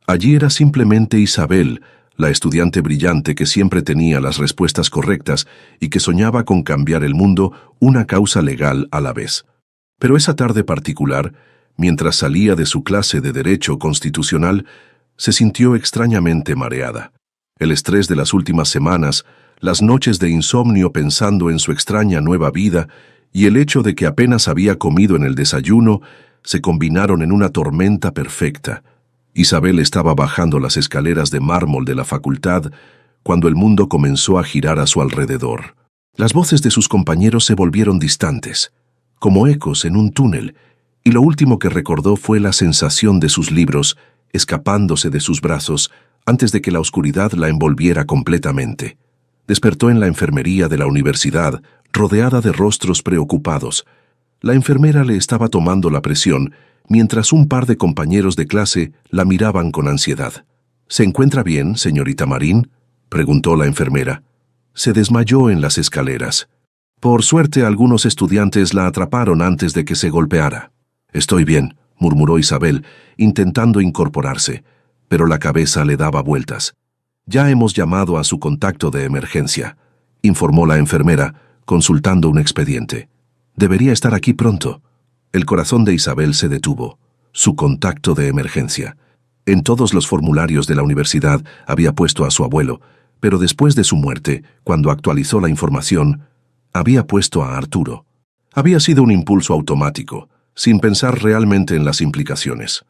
Speaker 1: Allí era simplemente Isabel, la estudiante brillante que siempre tenía las respuestas correctas y que soñaba con cambiar el mundo una causa legal a la vez. Pero esa tarde particular, mientras salía de su clase de Derecho Constitucional, se sintió extrañamente mareada. El estrés de las últimas semanas, las noches de insomnio pensando en su extraña nueva vida y el hecho de que apenas había comido en el desayuno, se combinaron en una tormenta perfecta. Isabel estaba bajando las escaleras de mármol de la facultad cuando el mundo comenzó a girar a su alrededor. Las voces de sus compañeros se volvieron distantes, como ecos en un túnel, y lo último que recordó fue la sensación de sus libros escapándose de sus brazos antes de que la oscuridad la envolviera completamente. Despertó en la enfermería de la universidad, rodeada de rostros preocupados. La enfermera le estaba tomando la presión, mientras un par de compañeros de clase la miraban con ansiedad. «¿Se encuentra bien, señorita Marín?», preguntó la enfermera. Se desmayó en las escaleras. Por suerte, algunos estudiantes la atraparon antes de que se golpeara. «Estoy bien», murmuró Isabel, intentando incorporarse, pero la cabeza le daba vueltas. «Ya hemos llamado a su contacto de emergencia», informó la enfermera, consultando un expediente. «Debería estar aquí pronto». El corazón de Isabel se detuvo. Su contacto de emergencia. En todos los formularios de la universidad había puesto a su abuelo, pero después de su muerte, cuando actualizó la información, había puesto a Arturo. Había sido un impulso automático, sin pensar realmente en las implicaciones.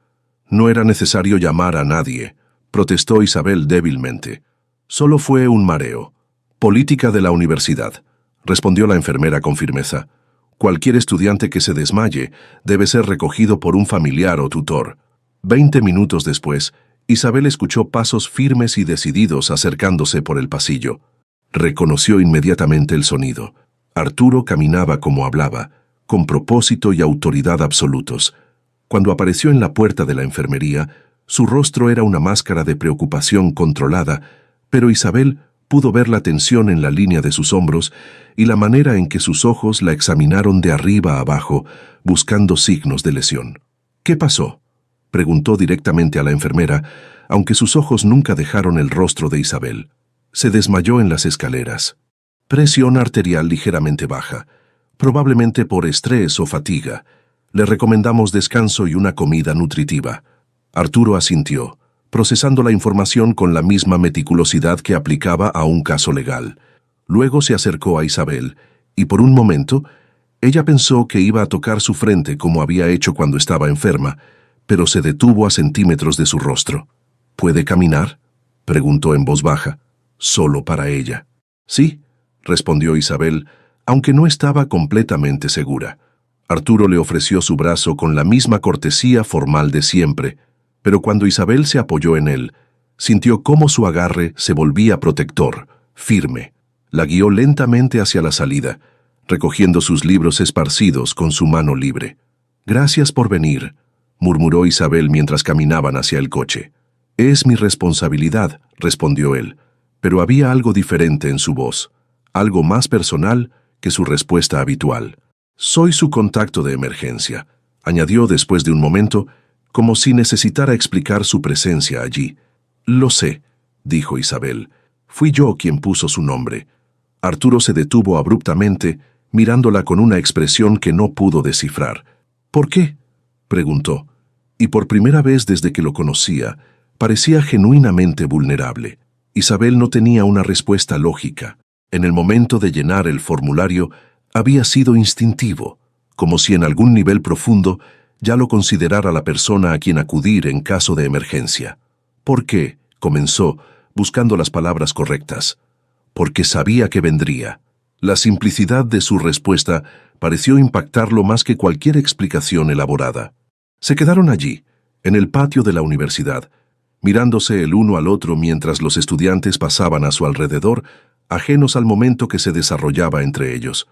Speaker 1: «No era necesario llamar a nadie», protestó Isabel débilmente. «Solo fue un mareo». «Política de la universidad», respondió la enfermera con firmeza. «Cualquier estudiante que se desmaye debe ser recogido por un familiar o tutor». 20 minutos después, Isabel escuchó pasos firmes y decididos acercándose por el pasillo. Reconoció inmediatamente el sonido. Arturo caminaba como hablaba, con propósito y autoridad absolutos. Cuando apareció en la puerta de la enfermería, su rostro era una máscara de preocupación controlada, pero Isabel pudo ver la tensión en la línea de sus hombros y la manera en que sus ojos la examinaron de arriba a abajo, buscando signos de lesión. «¿Qué pasó?», preguntó directamente a la enfermera, aunque sus ojos nunca dejaron el rostro de Isabel. «Se desmayó en las escaleras. Presión arterial ligeramente baja, probablemente por estrés o fatiga. Le recomendamos descanso y una comida nutritiva». Arturo asintió, procesando la información con la misma meticulosidad que aplicaba a un caso legal. Luego se acercó a Isabel, y por un momento, ella pensó que iba a tocar su frente como había hecho cuando estaba enferma, pero se detuvo a centímetros de su rostro. ¿Puede caminar?, preguntó en voz baja, solo para ella. Sí, respondió Isabel, aunque no estaba completamente segura. Arturo le ofreció su brazo con la misma cortesía formal de siempre, pero cuando Isabel se apoyó en él, sintió cómo su agarre se volvía protector, firme. La guió lentamente hacia la salida, recogiendo sus libros esparcidos con su mano libre. «Gracias por venir», murmuró Isabel mientras caminaban hacia el coche. «Es mi responsabilidad», respondió él, pero había algo diferente en su voz, algo más personal que su respuesta habitual. «Soy su contacto de emergencia», añadió después de un momento, como si necesitara explicar su presencia allí. «Lo sé», dijo Isabel. «Fui yo quien puso su nombre». Arturo se detuvo abruptamente, mirándola con una expresión que no pudo descifrar. «¿Por qué?», preguntó, y por primera vez desde que lo conocía, parecía genuinamente vulnerable. Isabel no tenía una respuesta lógica. En el momento de llenar el formulario, había sido instintivo, como si en algún nivel profundo ya lo considerara la persona a quien acudir en caso de emergencia. «¿Por qué?», comenzó, buscando las palabras correctas. «Porque sabía que vendría». La simplicidad de su respuesta pareció impactarlo más que cualquier explicación elaborada. Se quedaron allí, en el patio de la universidad, mirándose el uno al otro mientras los estudiantes pasaban a su alrededor, ajenos al momento que se desarrollaba entre ellos.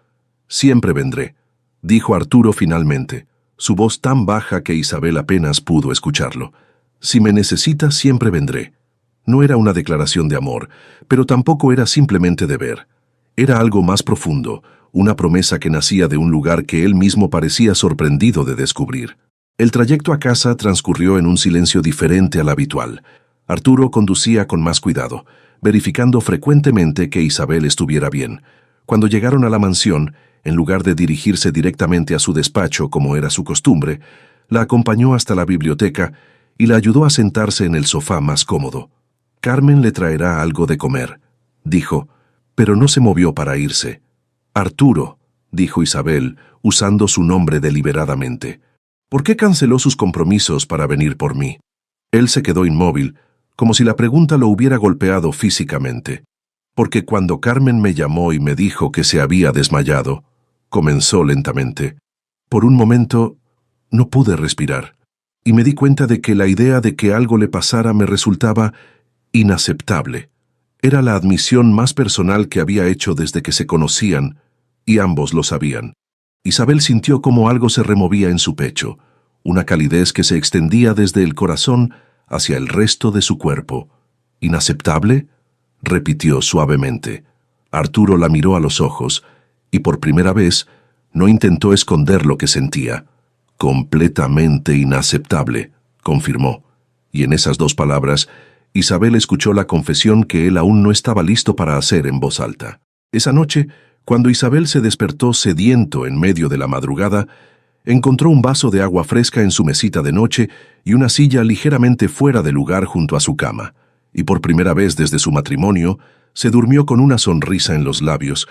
Speaker 1: «Siempre vendré», dijo Arturo finalmente, su voz tan baja que Isabel apenas pudo escucharlo. «Si me necesita, siempre vendré». No era una declaración de amor, pero tampoco era simplemente deber. Era algo más profundo, una promesa que nacía de un lugar que él mismo parecía sorprendido de descubrir. El trayecto a casa transcurrió en un silencio diferente al habitual. Arturo conducía con más cuidado, verificando frecuentemente que Isabel estuviera bien. Cuando llegaron a la mansión, en lugar de dirigirse directamente a su despacho como era su costumbre, la acompañó hasta la biblioteca y la ayudó a sentarse en el sofá más cómodo. «Carmen le traerá algo de comer», dijo, pero no se movió para irse. «Arturo», dijo Isabel, usando su nombre deliberadamente, «¿por qué canceló sus compromisos para venir por mí?». Él se quedó inmóvil, como si la pregunta lo hubiera golpeado físicamente. «Porque cuando Carmen me llamó y me dijo que se había desmayado», comenzó lentamente, «por un momento no pude respirar, y me di cuenta de que la idea de que algo le pasara me resultaba inaceptable. Era la admisión más personal que había hecho desde que se conocían, y ambos lo sabían». Isabel sintió como algo se removía en su pecho, una calidez que se extendía desde el corazón hacia el resto de su cuerpo. «¿Inaceptable?», repitió suavemente. Arturo la miró a los ojos, y por primera vez no intentó esconder lo que sentía. «Completamente inaceptable», confirmó, y en esas dos palabras Isabel escuchó la confesión que él aún no estaba listo para hacer en voz alta. Esa noche, cuando Isabel se despertó sediento en medio de la madrugada, encontró un vaso de agua fresca en su mesita de noche y una silla ligeramente fuera de lugar junto a su cama, y por primera vez desde su matrimonio, se durmió con una sonrisa en los labios,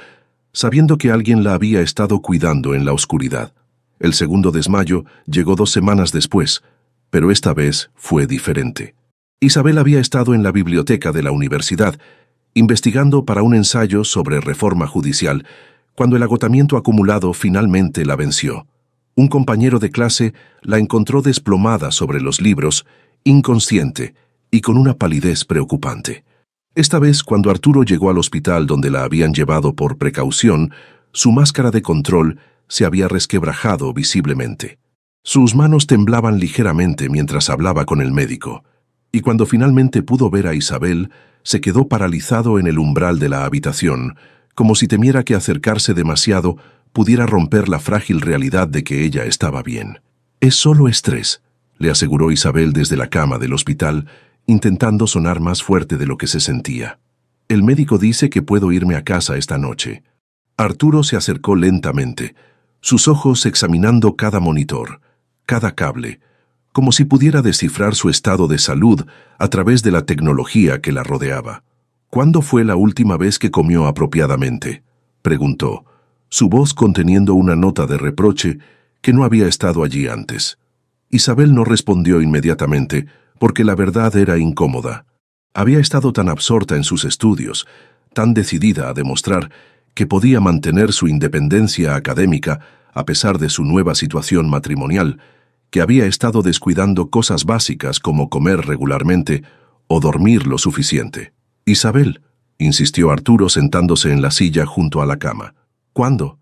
Speaker 1: sabiendo que alguien la había estado cuidando en la oscuridad. El segundo desmayo llegó 2 semanas después, pero esta vez fue diferente. Isabel había estado en la biblioteca de la universidad, investigando para un ensayo sobre reforma judicial, cuando el agotamiento acumulado finalmente la venció. Un compañero de clase la encontró desplomada sobre los libros, inconsciente y con una palidez preocupante. Esta vez, cuando Arturo llegó al hospital donde la habían llevado por precaución, su máscara de control se había resquebrajado visiblemente. Sus manos temblaban ligeramente mientras hablaba con el médico, y cuando finalmente pudo ver a Isabel, se quedó paralizado en el umbral de la habitación, como si temiera que acercarse demasiado pudiera romper la frágil realidad de que ella estaba bien. «Es solo estrés», le aseguró Isabel desde la cama del hospital, intentando sonar más fuerte de lo que se sentía. «El médico dice que puedo irme a casa esta noche». Arturo se acercó lentamente, sus ojos examinando cada monitor, cada cable, como si pudiera descifrar su estado de salud a través de la tecnología que la rodeaba. «¿Cuándo fue la última vez que comió apropiadamente?», preguntó, su voz conteniendo una nota de reproche que no había estado allí antes. Isabel no respondió inmediatamente, porque la verdad era incómoda. Había estado tan absorta en sus estudios, tan decidida a demostrar que podía mantener su independencia académica a pesar de su nueva situación matrimonial, que había estado descuidando cosas básicas como comer regularmente o dormir lo suficiente. «Isabel», insistió Arturo sentándose en la silla junto a la cama. «¿Cuándo?»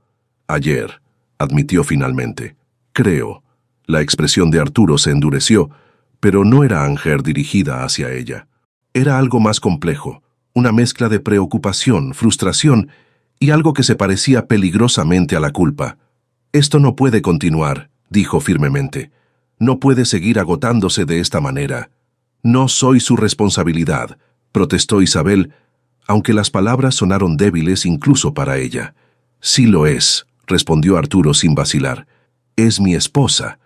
Speaker 1: «Ayer», admitió finalmente. «Creo». La expresión de Arturo se endureció, pero no era Ángel dirigida hacia ella. Era algo más complejo, una mezcla de preocupación, frustración y algo que se parecía peligrosamente a la culpa. «Esto no puede continuar», dijo firmemente. «No puede seguir agotándose de esta manera». «No soy su responsabilidad», protestó Isabel, aunque las palabras sonaron débiles incluso para ella. «Sí lo es», respondió Arturo sin vacilar. «Es mi esposa».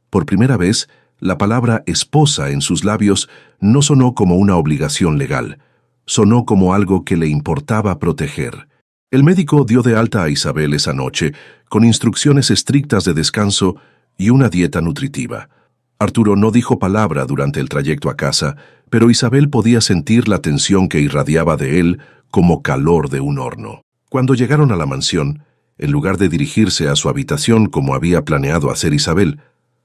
Speaker 1: Por primera vez, la palabra esposa en sus labios no sonó como una obligación legal. Sonó como algo que le importaba proteger. El médico dio de alta a Isabel esa noche, con instrucciones estrictas de descanso y una dieta nutritiva. Arturo no dijo palabra durante el trayecto a casa, pero Isabel podía sentir la tensión que irradiaba de él como calor de un horno. Cuando llegaron a la mansión, en lugar de dirigirse a su habitación como había planeado hacer Isabel,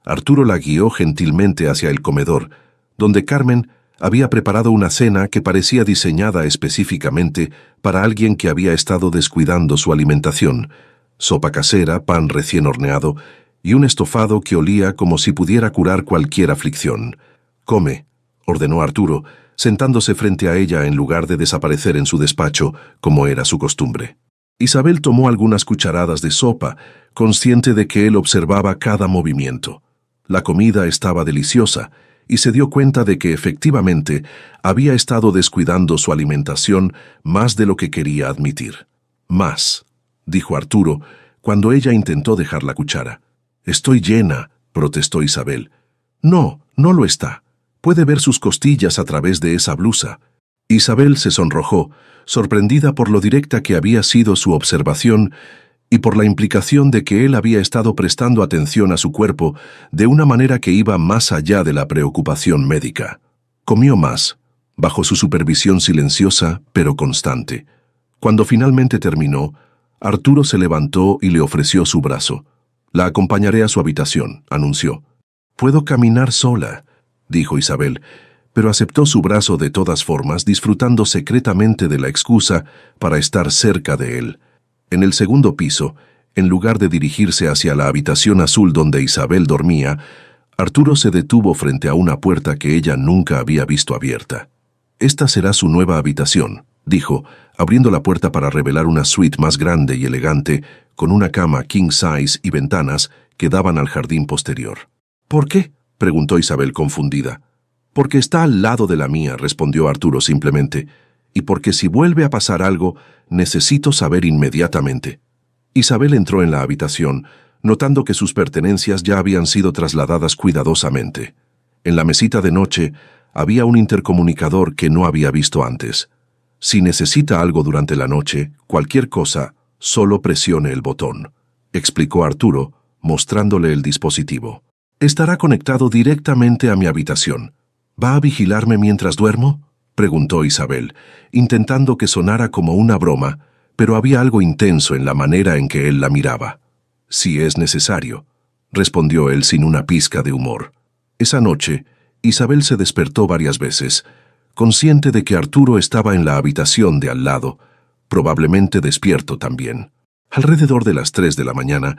Speaker 1: Arturo la guió gentilmente hacia el comedor, donde Carmen había preparado una cena que parecía diseñada específicamente para alguien que había estado descuidando su alimentación: sopa casera, pan recién horneado y un estofado que olía como si pudiera curar cualquier aflicción. «Come», ordenó Arturo, sentándose frente a ella en lugar de desaparecer en su despacho, como era su costumbre. Isabel tomó algunas cucharadas de sopa, consciente de que él observaba cada movimiento. La comida estaba deliciosa, y se dio cuenta de que efectivamente había estado descuidando su alimentación más de lo que quería admitir. «Más», dijo Arturo, cuando ella intentó dejar la cuchara. «Estoy llena», protestó Isabel. «No, no lo está. Puede ver sus costillas a través de esa blusa». Isabel se sonrojó, sorprendida por lo directa que había sido su observación y por la implicación de que él había estado prestando atención a su cuerpo de una manera que iba más allá de la preocupación médica. Comió más, bajo su supervisión silenciosa pero constante. Cuando finalmente terminó, Arturo se levantó y le ofreció su brazo. «La acompañaré a su habitación», anunció. «Puedo caminar sola», dijo Isabel, pero aceptó su brazo de todas formas, disfrutando secretamente de la excusa para estar cerca de él. En el segundo piso, en lugar de dirigirse hacia la habitación azul donde Isabel dormía, Arturo se detuvo frente a una puerta que ella nunca había visto abierta. «Esta será su nueva habitación», dijo, abriendo la puerta para revelar una suite más grande y elegante, con una cama king size y ventanas que daban al jardín posterior. «¿Por qué?», preguntó Isabel confundida. «Porque está al lado de la mía», respondió Arturo simplemente, «y porque si vuelve a pasar algo, necesito saber inmediatamente». Isabel entró en la habitación, notando que sus pertenencias ya habían sido trasladadas cuidadosamente. En la mesita de noche había un intercomunicador que no había visto antes. «Si necesita algo durante la noche, cualquier cosa, solo presione el botón», explicó Arturo, mostrándole el dispositivo. «Estará conectado directamente a mi habitación. ¿Va a vigilarme mientras duermo?», preguntó Isabel, intentando que sonara como una broma, pero había algo intenso en la manera en que él la miraba. «Si es necesario», respondió él sin una pizca de humor. Esa noche, Isabel se despertó varias veces, consciente de que Arturo estaba en la habitación de al lado, probablemente despierto también. Alrededor de las 3 de la mañana,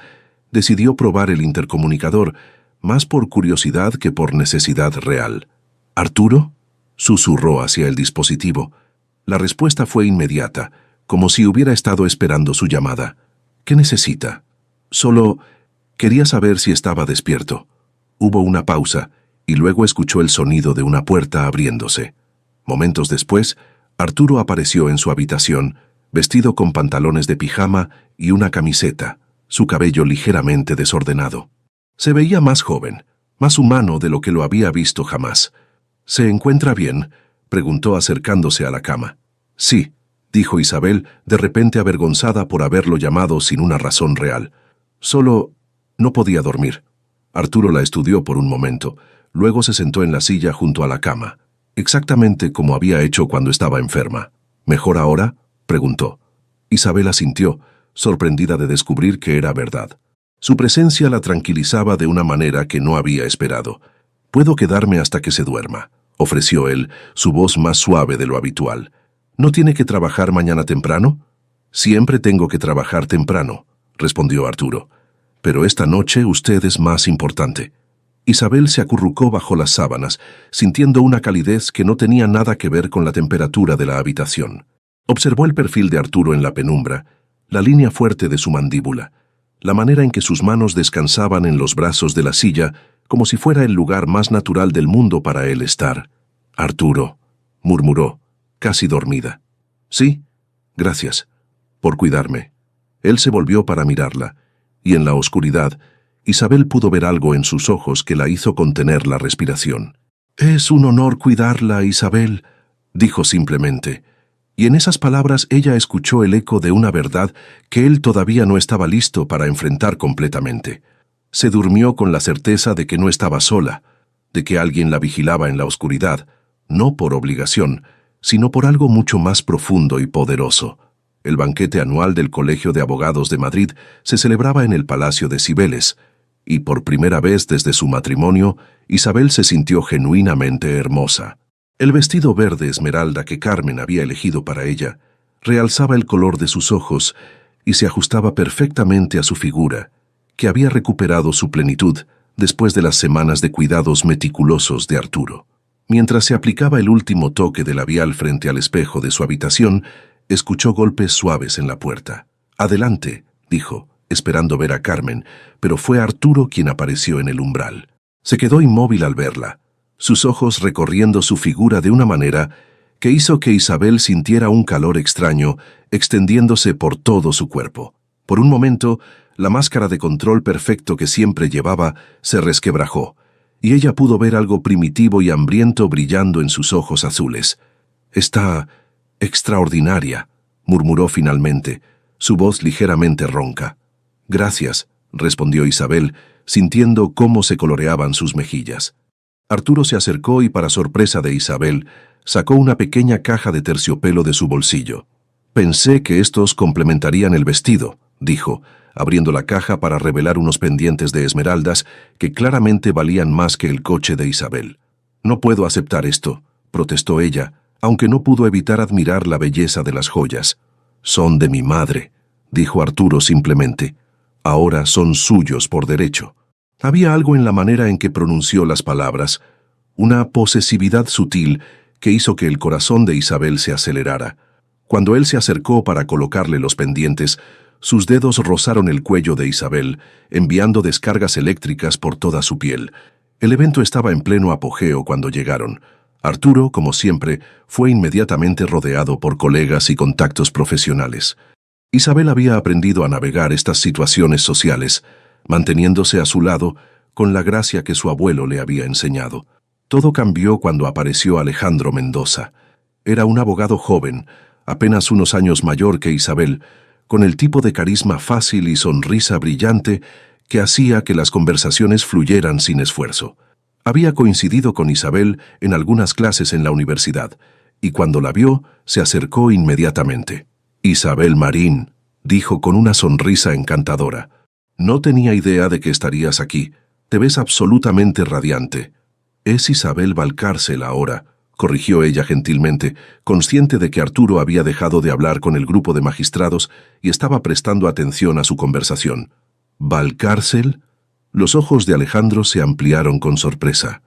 Speaker 1: decidió probar el intercomunicador, más por curiosidad que por necesidad real. «¿Arturo?», susurró hacia el dispositivo. La respuesta fue inmediata, como si hubiera estado esperando su llamada. «¿Qué necesita?». «Solo quería saber si estaba despierto». Hubo una pausa, y luego escuchó el sonido de una puerta abriéndose. Momentos después, Arturo apareció en su habitación, vestido con pantalones de pijama y una camiseta, su cabello ligeramente desordenado. Se veía más joven, más humano de lo que lo había visto jamás. «¿Se encuentra bien?», preguntó acercándose a la cama. «Sí», dijo Isabel, de repente avergonzada por haberlo llamado sin una razón real. «Solo no podía dormir». Arturo la estudió por un momento, luego se sentó en la silla junto a la cama, exactamente como había hecho cuando estaba enferma. ¿Mejor ahora?, preguntó. Isabel asintió, sorprendida de descubrir que era verdad. Su presencia la tranquilizaba de una manera que no había esperado. «Puedo quedarme hasta que se duerma», ofreció él, su voz más suave de lo habitual. «¿No tiene que trabajar mañana temprano?» «Siempre tengo que trabajar temprano», respondió Arturo. «Pero esta noche usted es más importante». Isabel se acurrucó bajo las sábanas, sintiendo una calidez que no tenía nada que ver con la temperatura de la habitación. Observó el perfil de Arturo en la penumbra, la línea fuerte de su mandíbula, la manera en que sus manos descansaban en los brazos de la silla, como si fuera el lugar más natural del mundo para él estar. «Arturo», murmuró, casi dormida. «Sí, gracias, por cuidarme». Él se volvió para mirarla, y en la oscuridad, Isabel pudo ver algo en sus ojos que la hizo contener la respiración. «Es un honor cuidarla, Isabel», dijo simplemente, y en esas palabras ella escuchó el eco de una verdad que él todavía no estaba listo para enfrentar completamente. Se durmió con la certeza de que no estaba sola, de que alguien la vigilaba en la oscuridad, no por obligación, sino por algo mucho más profundo y poderoso. El banquete anual del Colegio de Abogados de Madrid se celebraba en el Palacio de Cibeles, y por primera vez desde su matrimonio, Isabel se sintió genuinamente hermosa. El vestido verde esmeralda que Carmen había elegido para ella realzaba el color de sus ojos y se ajustaba perfectamente a su figura, que había recuperado su plenitud después de las semanas de cuidados meticulosos de Arturo. Mientras se aplicaba el último toque de labial frente al espejo de su habitación, escuchó golpes suaves en la puerta. «Adelante», dijo, esperando ver a Carmen, pero fue Arturo quien apareció en el umbral. Se quedó inmóvil al verla, sus ojos recorriendo su figura de una manera que hizo que Isabel sintiera un calor extraño extendiéndose por todo su cuerpo. Por un momento, la máscara de control perfecto que siempre llevaba se resquebrajó, y ella pudo ver algo primitivo y hambriento brillando en sus ojos azules. «Está extraordinaria», murmuró finalmente, su voz ligeramente ronca. «Gracias», respondió Isabel, sintiendo cómo se coloreaban sus mejillas. Arturo se acercó y, para sorpresa de Isabel, sacó una pequeña caja de terciopelo de su bolsillo. «Pensé que estos complementarían el vestido», dijo, abriendo la caja para revelar unos pendientes de esmeraldas que claramente valían más que el coche de Isabel. «No puedo aceptar esto», protestó ella, aunque no pudo evitar admirar la belleza de las joyas. «Son de mi madre», dijo Arturo simplemente. «Ahora son suyos por derecho». Había algo en la manera en que pronunció las palabras, una posesividad sutil que hizo que el corazón de Isabel se acelerara. Cuando él se acercó para colocarle los pendientes, sus dedos rozaron el cuello de Isabel, enviando descargas eléctricas por toda su piel. El evento estaba en pleno apogeo cuando llegaron. Arturo, como siempre, fue inmediatamente rodeado por colegas y contactos profesionales. Isabel había aprendido a navegar estas situaciones sociales, manteniéndose a su lado con la gracia que su abuelo le había enseñado. Todo cambió cuando apareció Alejandro Mendoza. Era un abogado joven, apenas unos años mayor que Isabel, con el tipo de carisma fácil y sonrisa brillante que hacía que las conversaciones fluyeran sin esfuerzo. Había coincidido con Isabel en algunas clases en la universidad, y cuando la vio, se acercó inmediatamente. «Isabel Marín», dijo con una sonrisa encantadora. «No tenía idea de que estarías aquí. Te ves absolutamente radiante». «Es Isabel Valcárcel ahora», corrigió ella gentilmente, consciente de que Arturo había dejado de hablar con el grupo de magistrados y estaba prestando atención a su conversación. «¿Valcárcel?» Los ojos de Alejandro se ampliaron con sorpresa.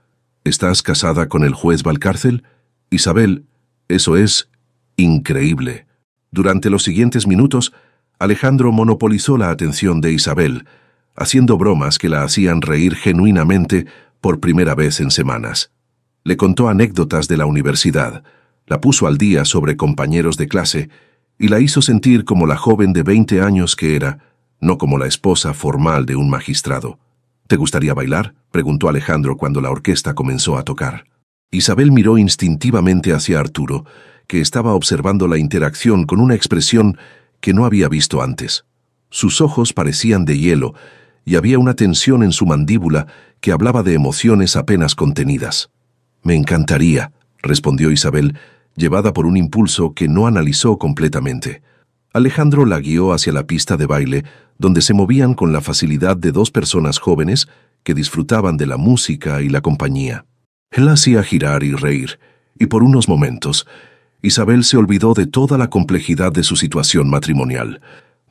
Speaker 1: «¿Estás casada con el juez Valcárcel?» «Isabel, eso es increíble». Durante los siguientes minutos, Alejandro monopolizó la atención de Isabel, haciendo bromas que la hacían reír genuinamente por primera vez en semanas. Le contó anécdotas de la universidad, la puso al día sobre compañeros de clase y la hizo sentir como la joven de 20 años que era, no como la esposa formal de un magistrado. «¿Te gustaría bailar?», preguntó Alejandro cuando la orquesta comenzó a tocar. Isabel miró instintivamente hacia Arturo, que estaba observando la interacción con una expresión que no había visto antes. Sus ojos parecían de hielo y había una tensión en su mandíbula que hablaba de emociones apenas contenidas. «Me encantaría», respondió Isabel, llevada por un impulso que no analizó completamente. Alejandro la guió hacia la pista de baile, donde se movían con la facilidad de dos personas jóvenes que disfrutaban de la música y la compañía. Él hacía girar y reír, y por unos momentos, Isabel se olvidó de toda la complejidad de su situación matrimonial.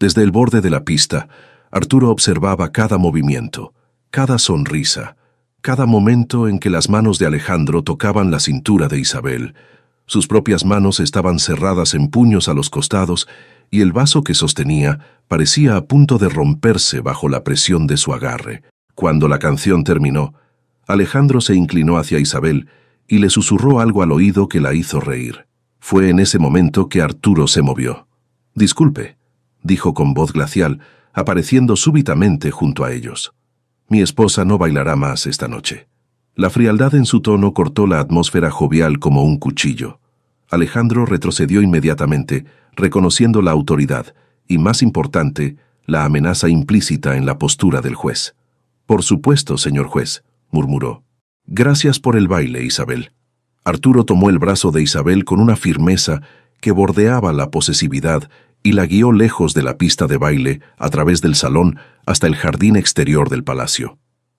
Speaker 1: Desde el borde de la pista, Arturo observaba cada movimiento, cada sonrisa, cada momento en que las manos de Alejandro tocaban la cintura de Isabel. Sus propias manos estaban cerradas en puños a los costados y el vaso que sostenía parecía a punto de romperse bajo la presión de su agarre. Cuando la canción terminó, Alejandro se inclinó hacia Isabel y le susurró algo al oído que la hizo reír. Fue en ese momento que Arturo se movió. «Disculpe», dijo con voz glacial, apareciendo súbitamente junto a ellos. «Mi esposa no bailará más esta noche». La frialdad en su tono cortó la atmósfera jovial como un cuchillo. Alejandro retrocedió inmediatamente, reconociendo la autoridad y, más importante, la amenaza implícita en la postura del juez. «Por supuesto, señor juez», murmuró. «Gracias por el baile, Isabel». Arturo tomó el brazo de Isabel con una firmeza que bordeaba la posesividad y la guió lejos de la pista de baile, a través del salón, hasta el jardín exterior del palacio.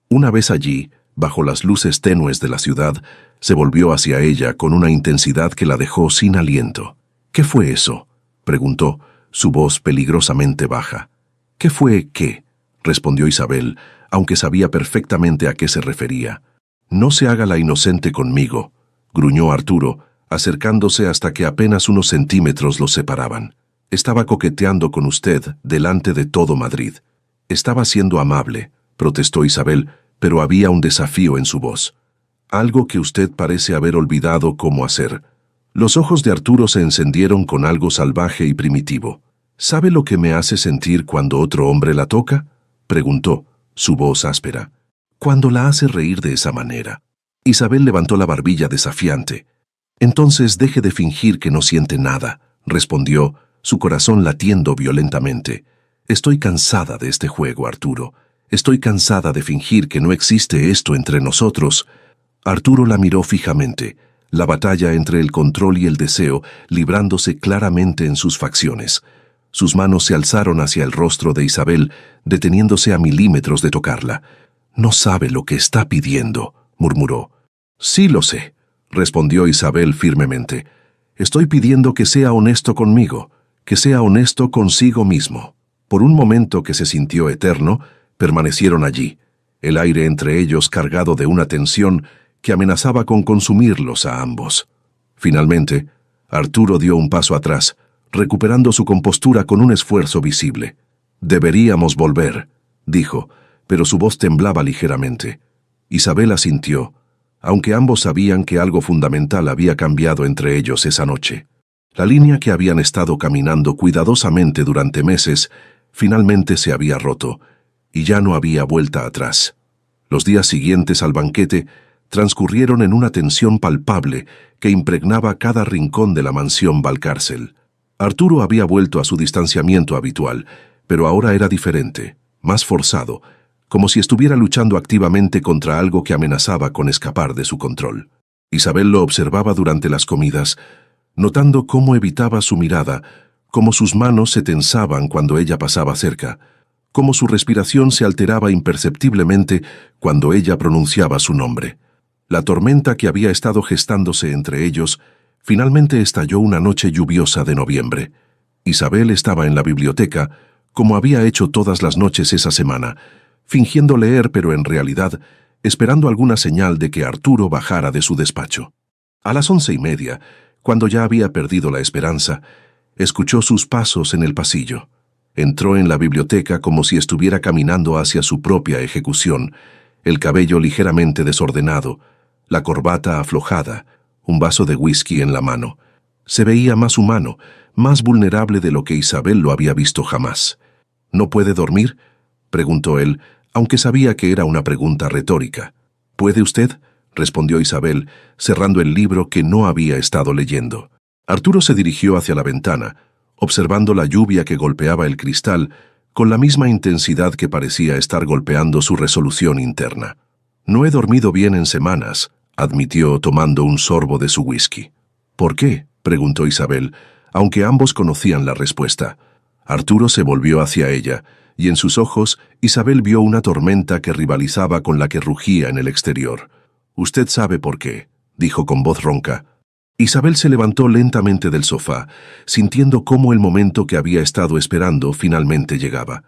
Speaker 1: Una vez allí, bajo las luces tenues de la ciudad, se volvió hacia ella con una intensidad que la dejó sin aliento. «¿Qué fue eso?», preguntó, su voz peligrosamente baja. «¿Qué fue qué?», respondió Isabel, aunque sabía perfectamente a qué se refería. «No se haga la inocente conmigo», gruñó Arturo, acercándose hasta que apenas unos centímetros los separaban. «Estaba coqueteando con usted delante de todo Madrid». «Estaba siendo amable», protestó Isabel, pero había un desafío en su voz. «Algo que usted parece haber olvidado cómo hacer». Los ojos de Arturo se encendieron con algo salvaje y primitivo. «¿Sabe lo que me hace sentir cuando otro hombre la toca?», preguntó, su voz áspera. «Cuando la hace reír de esa manera». Isabel levantó la barbilla desafiante. «Entonces deje de fingir que no siente nada», respondió, su corazón latiendo violentamente. «Estoy cansada de este juego, Arturo. Estoy cansada de fingir que no existe esto entre nosotros». Arturo la miró fijamente, la batalla entre el control y el deseo librándose claramente en sus facciones. Sus manos se alzaron hacia el rostro de Isabel, deteniéndose a milímetros de tocarla. «No sabe lo que está pidiendo», murmuró. «Sí lo sé», respondió Isabel firmemente. «Estoy pidiendo que sea honesto conmigo, que sea honesto consigo mismo». Por un momento que se sintió eterno, permanecieron allí, el aire entre ellos cargado de una tensión que amenazaba con consumirlos a ambos. Finalmente, Arturo dio un paso atrás, recuperando su compostura con un esfuerzo visible. «Deberíamos volver», dijo, pero su voz temblaba ligeramente. Isabel asintió, aunque ambos sabían que algo fundamental había cambiado entre ellos esa noche. La línea que habían estado caminando cuidadosamente durante meses finalmente se había roto, y ya no había vuelta atrás. Los días siguientes al banquete transcurrieron en una tensión palpable que impregnaba cada rincón de la mansión Valcárcel. Arturo había vuelto a su distanciamiento habitual, pero ahora era diferente, más forzado, como si estuviera luchando activamente contra algo que amenazaba con escapar de su control. Isabel lo observaba durante las comidas, notando cómo evitaba su mirada, cómo sus manos se tensaban cuando ella pasaba cerca, cómo su respiración se alteraba imperceptiblemente cuando ella pronunciaba su nombre. La tormenta que había estado gestándose entre ellos finalmente estalló una noche lluviosa de noviembre. Isabel estaba en la biblioteca, como había hecho todas las noches esa semana, fingiendo leer pero en realidad esperando alguna señal de que Arturo bajara de su despacho. A las 11:30, cuando ya había perdido la esperanza, escuchó sus pasos en el pasillo. Entró en la biblioteca como si estuviera caminando hacia su propia ejecución, el cabello ligeramente desordenado, la corbata aflojada, un vaso de whisky en la mano. Se veía más humano, más vulnerable de lo que Isabel lo había visto jamás. «¿No puede dormir?», preguntó él, aunque sabía que era una pregunta retórica. «¿Puede usted?», respondió Isabel, cerrando el libro que no había estado leyendo. Arturo se dirigió hacia la ventana, observando la lluvia que golpeaba el cristal, con la misma intensidad que parecía estar golpeando su resolución interna. «No he dormido bien en semanas», admitió tomando un sorbo de su whisky. «¿Por qué?», preguntó Isabel, aunque ambos conocían la respuesta. Arturo se volvió hacia ella, y en sus ojos Isabel vio una tormenta que rivalizaba con la que rugía en el exterior. «Usted sabe por qué», dijo con voz ronca. Isabel se levantó lentamente del sofá, sintiendo cómo el momento que había estado esperando finalmente llegaba.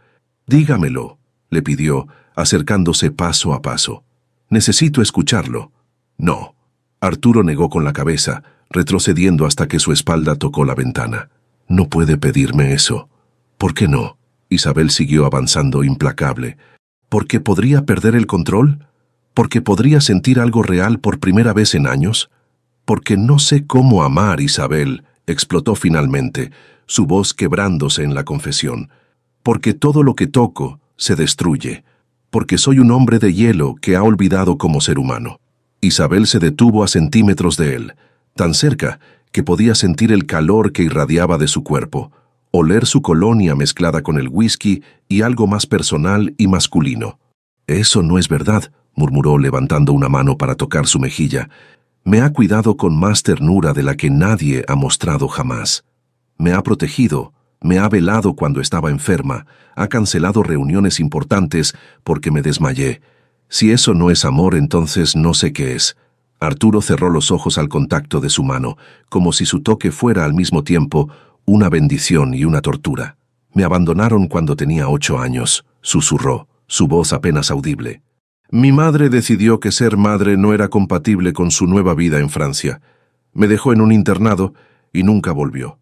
Speaker 1: «Dígamelo», le pidió, acercándose paso a paso. «Necesito escucharlo». «No». Arturo negó con la cabeza, retrocediendo hasta que su espalda tocó la ventana. «No puede pedirme eso». «¿Por qué no?», Isabel siguió avanzando implacable. «¿Porque podría perder el control? ¿Porque podría sentir algo real por primera vez en años? Porque no sé cómo amar, Isabel», explotó finalmente, su voz quebrándose en la confesión. «Porque todo lo que toco se destruye. Porque soy un hombre de hielo que ha olvidado cómo ser humano». Isabel se detuvo a centímetros de él, tan cerca que podía sentir el calor que irradiaba de su cuerpo, oler su colonia mezclada con el whisky y algo más personal y masculino. «Eso no es verdad», murmuró levantando una mano para tocar su mejilla. «Me ha cuidado con más ternura de la que nadie ha mostrado jamás. Me ha protegido, me ha velado cuando estaba enferma, ha cancelado reuniones importantes porque me desmayé. Si eso no es amor, entonces no sé qué es». Arturo cerró los ojos al contacto de su mano, como si su toque fuera al mismo tiempo una bendición y una tortura. «Me abandonaron cuando tenía 8 años», susurró, su voz apenas audible. «Mi madre decidió que ser madre no era compatible con su nueva vida en Francia. Me dejó en un internado y nunca volvió.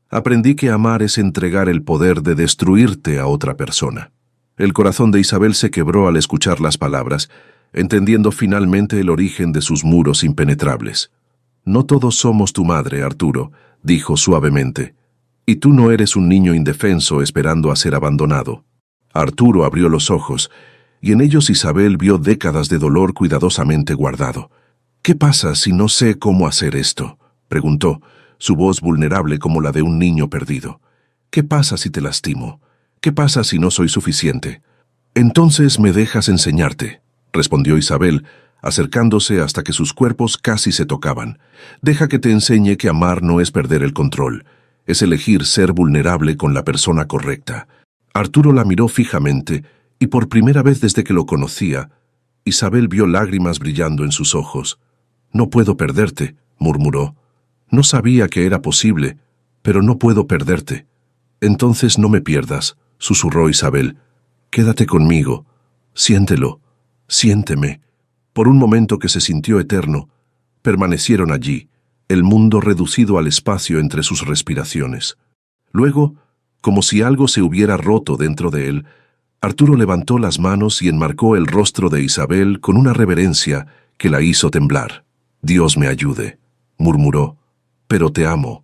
Speaker 1: Aprendí que amar es entregar el poder de destruirte a otra persona». El corazón de Isabel se quebró al escuchar las palabras, entendiendo finalmente el origen de sus muros impenetrables. «No todos somos tu madre, Arturo», dijo suavemente. «Y tú no eres un niño indefenso esperando a ser abandonado». Arturo abrió los ojos, y en ellos Isabel vio décadas de dolor cuidadosamente guardado. «¿Qué pasa si no sé cómo hacer esto?», preguntó, su voz vulnerable como la de un niño perdido. «¿Qué pasa si te lastimo? ¿Qué pasa si no soy suficiente?». «Entonces me dejas enseñarte», respondió Isabel, acercándose hasta que sus cuerpos casi se tocaban. «Deja que te enseñe que amar no es perder el control, es elegir ser vulnerable con la persona correcta». Arturo la miró fijamente, y por primera vez desde que lo conocía, Isabel vio lágrimas brillando en sus ojos. «No puedo perderte», murmuró. «No sabía que era posible, pero no puedo perderte». «Entonces no me pierdas», susurró Isabel. «Quédate conmigo. Siéntelo. Siénteme». Por un momento que se sintió eterno, permanecieron allí, el mundo reducido al espacio entre sus respiraciones. Luego, como si algo se hubiera roto dentro de él, Arturo levantó las manos y enmarcó el rostro de Isabel con una reverencia que la hizo temblar. «Dios me ayude», murmuró, «pero te amo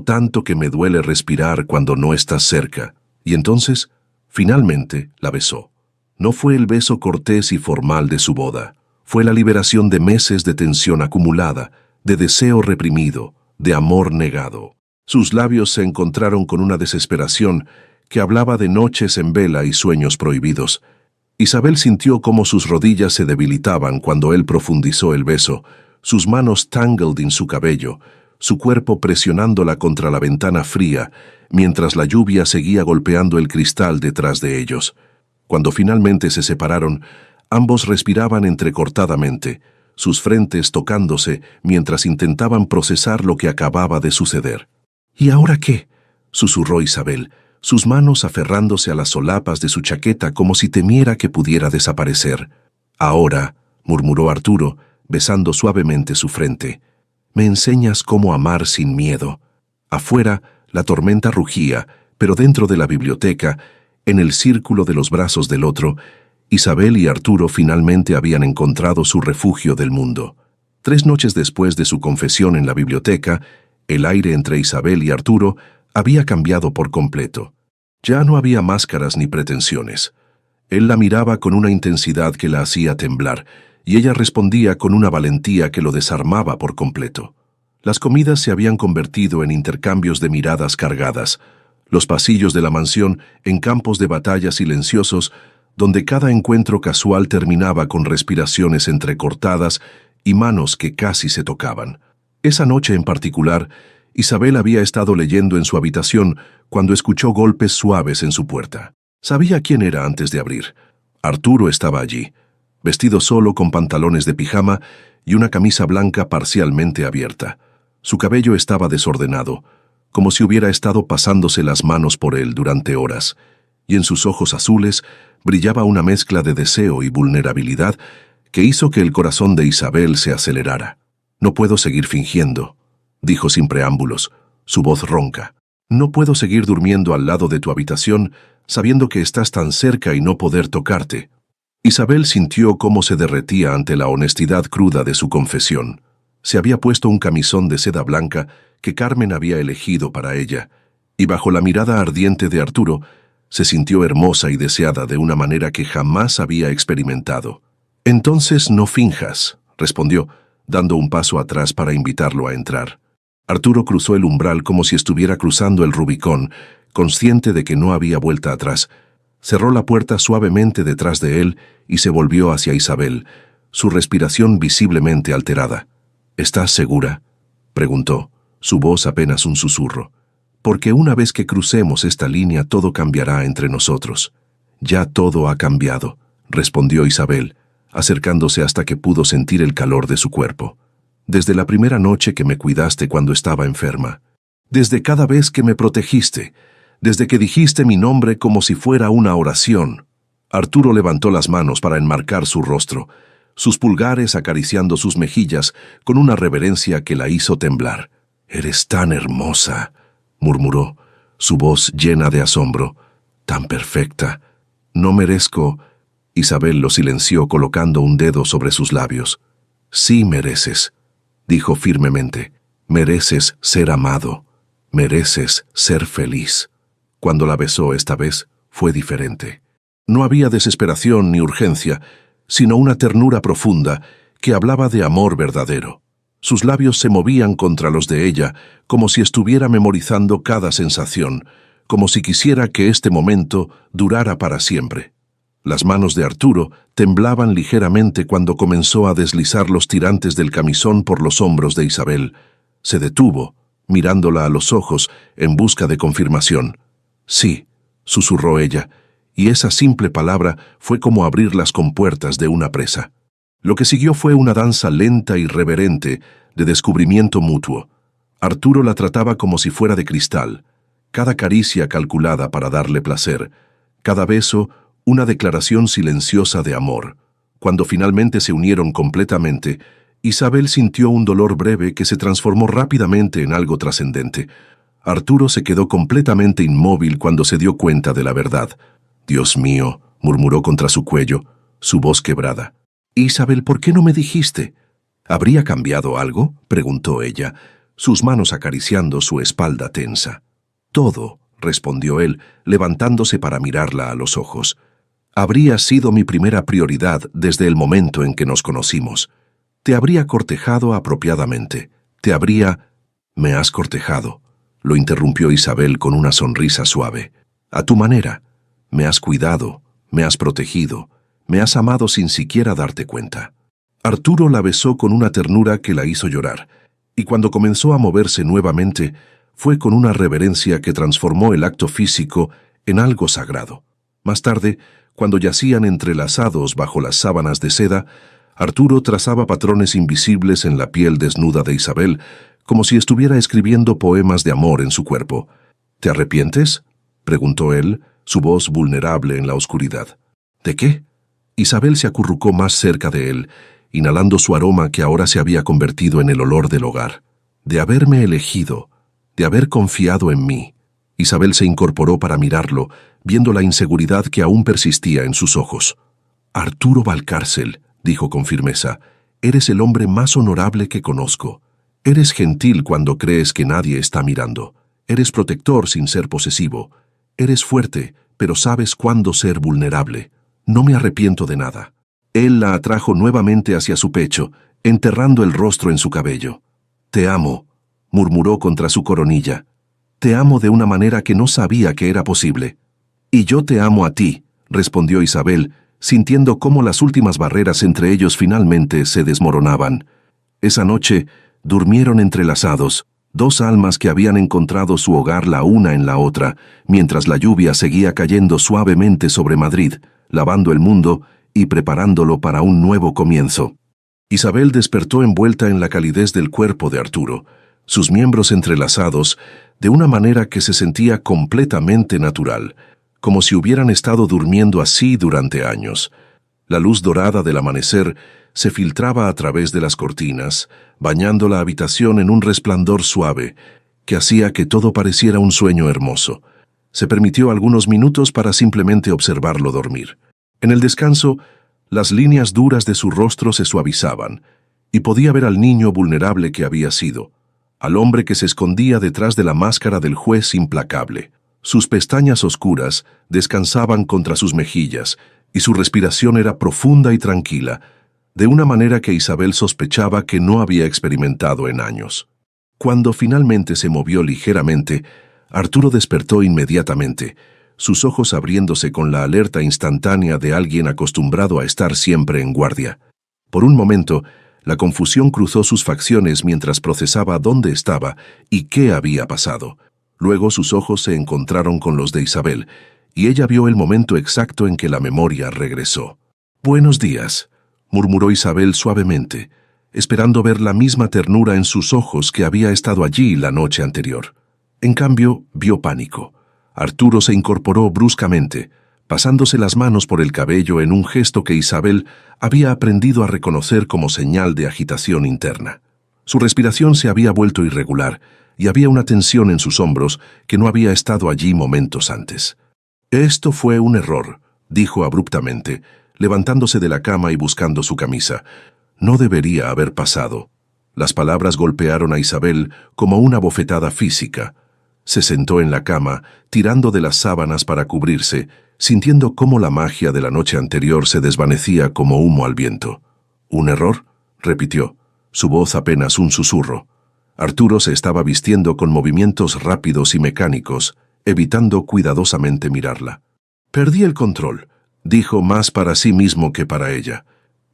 Speaker 1: tanto que me duele respirar cuando no estás cerca». Y entonces, finalmente, la besó. No fue el beso cortés y formal de su boda, fue la liberación de meses de tensión acumulada, de deseo reprimido, de amor negado. Sus labios se encontraron con una desesperación que hablaba de noches en vela y sueños prohibidos. Isabel sintió cómo sus rodillas se debilitaban cuando él profundizó el beso, sus manos tangled en su cabello, su cuerpo presionándola contra la ventana fría, mientras la lluvia seguía golpeando el cristal detrás de ellos. Cuando finalmente se separaron, ambos respiraban entrecortadamente, sus frentes tocándose mientras intentaban procesar lo que acababa de suceder. «¿Y ahora qué?», susurró Isabel, sus manos aferrándose a las solapas de su chaqueta como si temiera que pudiera desaparecer. «Ahora», murmuró Arturo, besando suavemente su frente, «me enseñas cómo amar sin miedo». Afuera, la tormenta rugía, pero dentro de la biblioteca, en el círculo de los brazos del otro, Isabel y Arturo finalmente habían encontrado su refugio del mundo. 3 noches después de su confesión en la biblioteca, el aire entre Isabel y Arturo había cambiado por completo. Ya no había máscaras ni pretensiones. Él la miraba con una intensidad que la hacía temblar, y ella respondía con una valentía que lo desarmaba por completo. Las comidas se habían convertido en intercambios de miradas cargadas, Los pasillos de la mansión en campos de batalla silenciosos, donde cada encuentro casual terminaba con respiraciones entrecortadas y manos que casi se tocaban. Esa noche en particular, Isabel había estado leyendo en su habitación cuando escuchó golpes suaves en su puerta. Sabía quién era antes de abrir. Arturo estaba allí, vestido solo con pantalones de pijama y una camisa blanca parcialmente abierta. Su cabello estaba desordenado, como si hubiera estado pasándose las manos por él durante horas, y en sus ojos azules brillaba una mezcla de deseo y vulnerabilidad que hizo que el corazón de Isabel se acelerara. «No puedo seguir fingiendo», dijo sin preámbulos, su voz ronca. «No puedo seguir durmiendo al lado de tu habitación sabiendo que estás tan cerca y no poder tocarte». Isabel sintió cómo se derretía ante la honestidad cruda de su confesión. Se había puesto un camisón de seda blanca que Carmen había elegido para ella, y bajo la mirada ardiente de Arturo, se sintió hermosa y deseada de una manera que jamás había experimentado. «Entonces no finjas», respondió, dando un paso atrás para invitarlo a entrar. Arturo cruzó el umbral como si estuviera cruzando el Rubicón, consciente de que no había vuelta atrás. Cerró la puerta suavemente detrás de él y se volvió hacia Isabel, su respiración visiblemente alterada. «¿Estás segura?», preguntó, su voz apenas un susurro. «Porque una vez que crucemos esta línea todo cambiará entre nosotros». «Ya todo ha cambiado», respondió Isabel, acercándose hasta que pudo sentir el calor de su cuerpo. «Desde la primera noche que me cuidaste cuando estaba enferma. Desde cada vez que me protegiste. Desde que dijiste mi nombre como si fuera una oración». Arturo levantó las manos para enmarcar su rostro, sus pulgares acariciando sus mejillas con una reverencia que la hizo temblar. «Eres tan hermosa», murmuró, su voz llena de asombro. «Tan perfecta. No merezco». Isabel lo silenció colocando un dedo sobre sus labios. «Sí mereces», dijo firmemente. «Mereces ser amado. Mereces ser feliz». Cuando la besó esta vez, fue diferente. No había desesperación ni urgencia, sino una ternura profunda que hablaba de amor verdadero. Sus labios se movían contra los de ella, como si estuviera memorizando cada sensación, como si quisiera que este momento durara para siempre. Las manos de Arturo temblaban ligeramente cuando comenzó a deslizar los tirantes del camisón por los hombros de Isabel. Se detuvo, mirándola a los ojos, en busca de confirmación. «Sí», susurró ella, y esa simple palabra fue como abrir las compuertas de una presa. Lo que siguió fue una danza lenta y reverente de descubrimiento mutuo. Arturo la trataba como si fuera de cristal, cada caricia calculada para darle placer, cada beso una declaración silenciosa de amor. Cuando finalmente se unieron completamente, Isabel sintió un dolor breve que se transformó rápidamente en algo trascendente. Arturo se quedó completamente inmóvil cuando se dio cuenta de la verdad. «Dios mío», murmuró contra su cuello, su voz quebrada. «Isabel, ¿por qué no me dijiste?» «¿Habría cambiado algo?», preguntó ella, sus manos acariciando su espalda tensa. «Todo», respondió él, levantándose para mirarla a los ojos. «Habría sido mi primera prioridad desde el momento en que nos conocimos. Te habría cortejado apropiadamente. Te habría...» «Me has cortejado», lo interrumpió Isabel con una sonrisa suave. «A tu manera. Me has cuidado, me has protegido, me has amado sin siquiera darte cuenta». Arturo la besó con una ternura que la hizo llorar, y cuando comenzó a moverse nuevamente, fue con una reverencia que transformó el acto físico en algo sagrado. Más tarde, cuando yacían entrelazados bajo las sábanas de seda, Arturo trazaba patrones invisibles en la piel desnuda de Isabel, como si estuviera escribiendo poemas de amor en su cuerpo. «¿Te arrepientes?», preguntó él, su voz vulnerable en la oscuridad. «¿De qué?». Isabel se acurrucó más cerca de él, inhalando su aroma que ahora se había convertido en el olor del hogar. «De haberme elegido, de haber confiado en mí». Isabel se incorporó para mirarlo, viendo la inseguridad que aún persistía en sus ojos. «Arturo Valcárcel», dijo con firmeza, «eres el hombre más honorable que conozco. Eres gentil cuando crees que nadie está mirando. Eres protector sin ser posesivo. Eres fuerte, pero sabes cuándo ser vulnerable. No me arrepiento de nada». Él la atrajo nuevamente hacia su pecho, enterrando el rostro en su cabello. «Te amo», murmuró contra su coronilla. Te amo de una manera que no sabía que era posible. Y yo te amo a ti, respondió Isabel, sintiendo cómo las últimas barreras entre ellos finalmente se desmoronaban. Esa noche, durmieron entrelazados, dos almas que habían encontrado su hogar la una en la otra, mientras la lluvia seguía cayendo suavemente sobre Madrid, lavando el mundo y preparándolo para un nuevo comienzo. Isabel despertó envuelta en la calidez del cuerpo de Arturo, sus miembros entrelazados, de una manera que se sentía completamente natural, como si hubieran estado durmiendo así durante años. La luz dorada del amanecer se filtraba a través de las cortinas, bañando la habitación en un resplandor suave, que hacía que todo pareciera un sueño hermoso. Se permitió algunos minutos para simplemente observarlo dormir. En el descanso, las líneas duras de su rostro se suavizaban, y podía ver al niño vulnerable que había sido, al hombre que se escondía detrás de la máscara del juez implacable. Sus pestañas oscuras descansaban contra sus mejillas, y su respiración era profunda y tranquila, de una manera que Isabel sospechaba que no había experimentado en años. Cuando finalmente se movió ligeramente, Arturo despertó inmediatamente, sus ojos abriéndose con la alerta instantánea de alguien acostumbrado a estar siempre en guardia. Por un momento, la confusión cruzó sus facciones mientras procesaba dónde estaba y qué había pasado. Luego sus ojos se encontraron con los de Isabel, y ella vio el momento exacto en que la memoria regresó. «Buenos días», murmuró Isabel suavemente, esperando ver la misma ternura en sus ojos que había estado allí la noche anterior. En cambio, vio pánico. Arturo se incorporó bruscamente, pasándose las manos por el cabello en un gesto que Isabel había aprendido a reconocer como señal de agitación interna. Su respiración se había vuelto irregular, y había una tensión en sus hombros que no había estado allí momentos antes. «Esto fue un error», dijo abruptamente, levantándose de la cama y buscando su camisa. «No debería haber pasado». Las palabras golpearon a Isabel como una bofetada física. Se sentó en la cama, tirando de las sábanas para cubrirse, sintiendo cómo la magia de la noche anterior se desvanecía como humo al viento. «¿Un error?», repitió, su voz apenas un susurro. Arturo se estaba vistiendo con movimientos rápidos y mecánicos, evitando cuidadosamente mirarla. «Perdí el control», dijo más para sí mismo que para ella.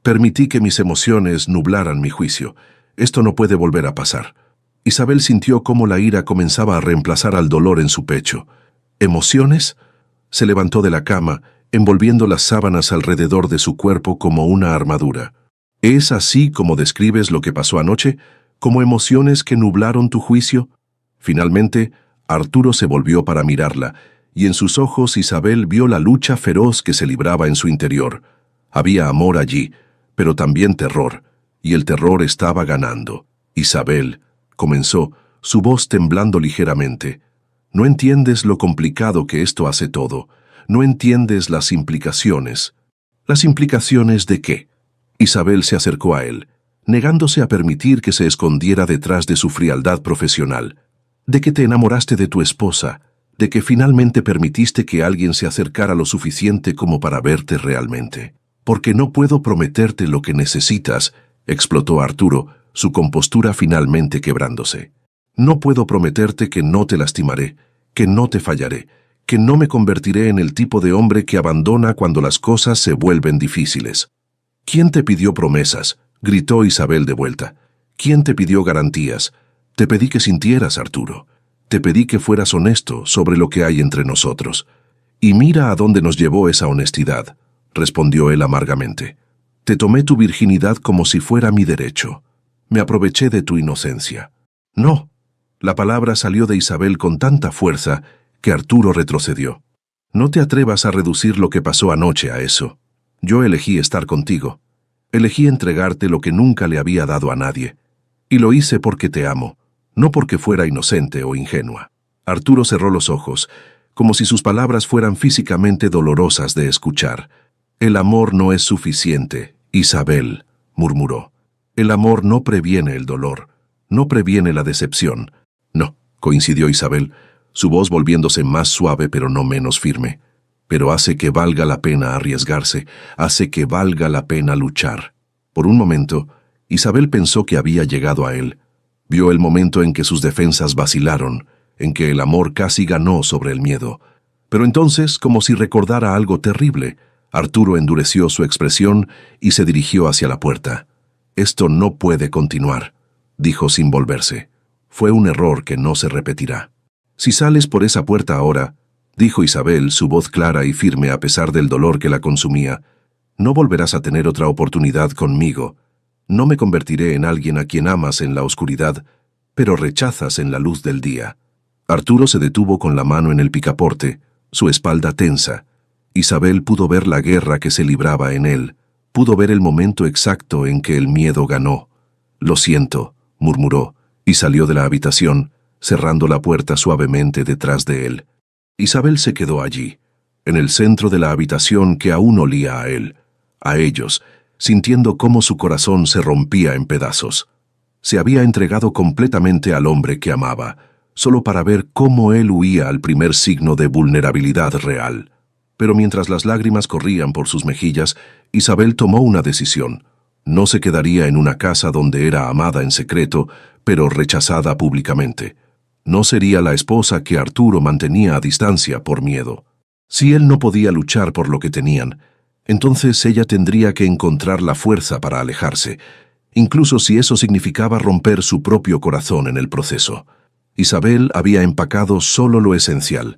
Speaker 1: «Permití que mis emociones nublaran mi juicio. Esto no puede volver a pasar». Isabel sintió cómo la ira comenzaba a reemplazar al dolor en su pecho. ¿Emociones? Se levantó de la cama, envolviendo las sábanas alrededor de su cuerpo como una armadura. ¿Es así como describes lo que pasó anoche? ¿Como emociones que nublaron tu juicio? Finalmente, Arturo se volvió para mirarla, y en sus ojos Isabel vio la lucha feroz que se libraba en su interior. Había amor allí, pero también terror, y el terror estaba ganando. «Isabel», comenzó, su voz temblando ligeramente, «no entiendes lo complicado que esto hace todo. No entiendes las implicaciones». «¿Las implicaciones de qué?». Isabel se acercó a él, negándose a permitir que se escondiera detrás de su frialdad profesional. «De que te enamoraste de tu esposa, de que finalmente permitiste que alguien se acercara lo suficiente como para verte realmente. Porque no puedo prometerte lo que necesitas», explotó Arturo, su compostura finalmente quebrándose. «No puedo prometerte que no te lastimaré, que no te fallaré, que no me convertiré en el tipo de hombre que abandona cuando las cosas se vuelven difíciles». «¿Quién te pidió promesas?», gritó Isabel de vuelta. «¿Quién te pidió garantías? Te pedí que sintieras, Arturo. Te pedí que fueras honesto sobre lo que hay entre nosotros. Y mira a dónde nos llevó esa honestidad», respondió él amargamente. «Te tomé tu virginidad como si fuera mi derecho. Me aproveché de tu inocencia». «No». La palabra salió de Isabel con tanta fuerza que Arturo retrocedió. «No te atrevas a reducir lo que pasó anoche a eso. Yo elegí estar contigo. Elegí entregarte lo que nunca le había dado a nadie. Y lo hice porque te amo, no porque fuera inocente o ingenua». Arturo cerró los ojos, como si sus palabras fueran físicamente dolorosas de escuchar. «El amor no es suficiente, Isabel», murmuró. «El amor no previene el dolor, no previene la decepción». «No», coincidió Isabel, su voz volviéndose más suave pero no menos firme. «Pero hace que valga la pena arriesgarse, hace que valga la pena luchar». Por un momento, Isabel pensó que había llegado a él. Vio el momento en que sus defensas vacilaron, en que el amor casi ganó sobre el miedo. Pero entonces, como si recordara algo terrible, Arturo endureció su expresión y se dirigió hacia la puerta. «Esto no puede continuar», dijo sin volverse. «Fue un error que no se repetirá». «Si sales por esa puerta ahora», dijo Isabel, su voz clara y firme a pesar del dolor que la consumía, «no volverás a tener otra oportunidad conmigo. No me convertiré en alguien a quien amas en la oscuridad, pero rechazas en la luz del día». Arturo se detuvo con la mano en el picaporte, su espalda tensa. Isabel pudo ver la guerra que se libraba en él, pudo ver el momento exacto en que el miedo ganó. «Lo siento», murmuró, y salió de la habitación, cerrando la puerta suavemente detrás de él. Isabel se quedó allí, en el centro de la habitación que aún olía a él, a ellos, sintiendo cómo su corazón se rompía en pedazos. Se había entregado completamente al hombre que amaba, solo para ver cómo él huía al primer signo de vulnerabilidad real. Pero mientras las lágrimas corrían por sus mejillas, Isabel tomó una decisión. No se quedaría en una casa donde era amada en secreto, pero rechazada públicamente. No sería la esposa que Arturo mantenía a distancia por miedo. Si él no podía luchar por lo que tenían, entonces ella tendría que encontrar la fuerza para alejarse, incluso si eso significaba romper su propio corazón en el proceso. Isabel había empacado solo lo esencial: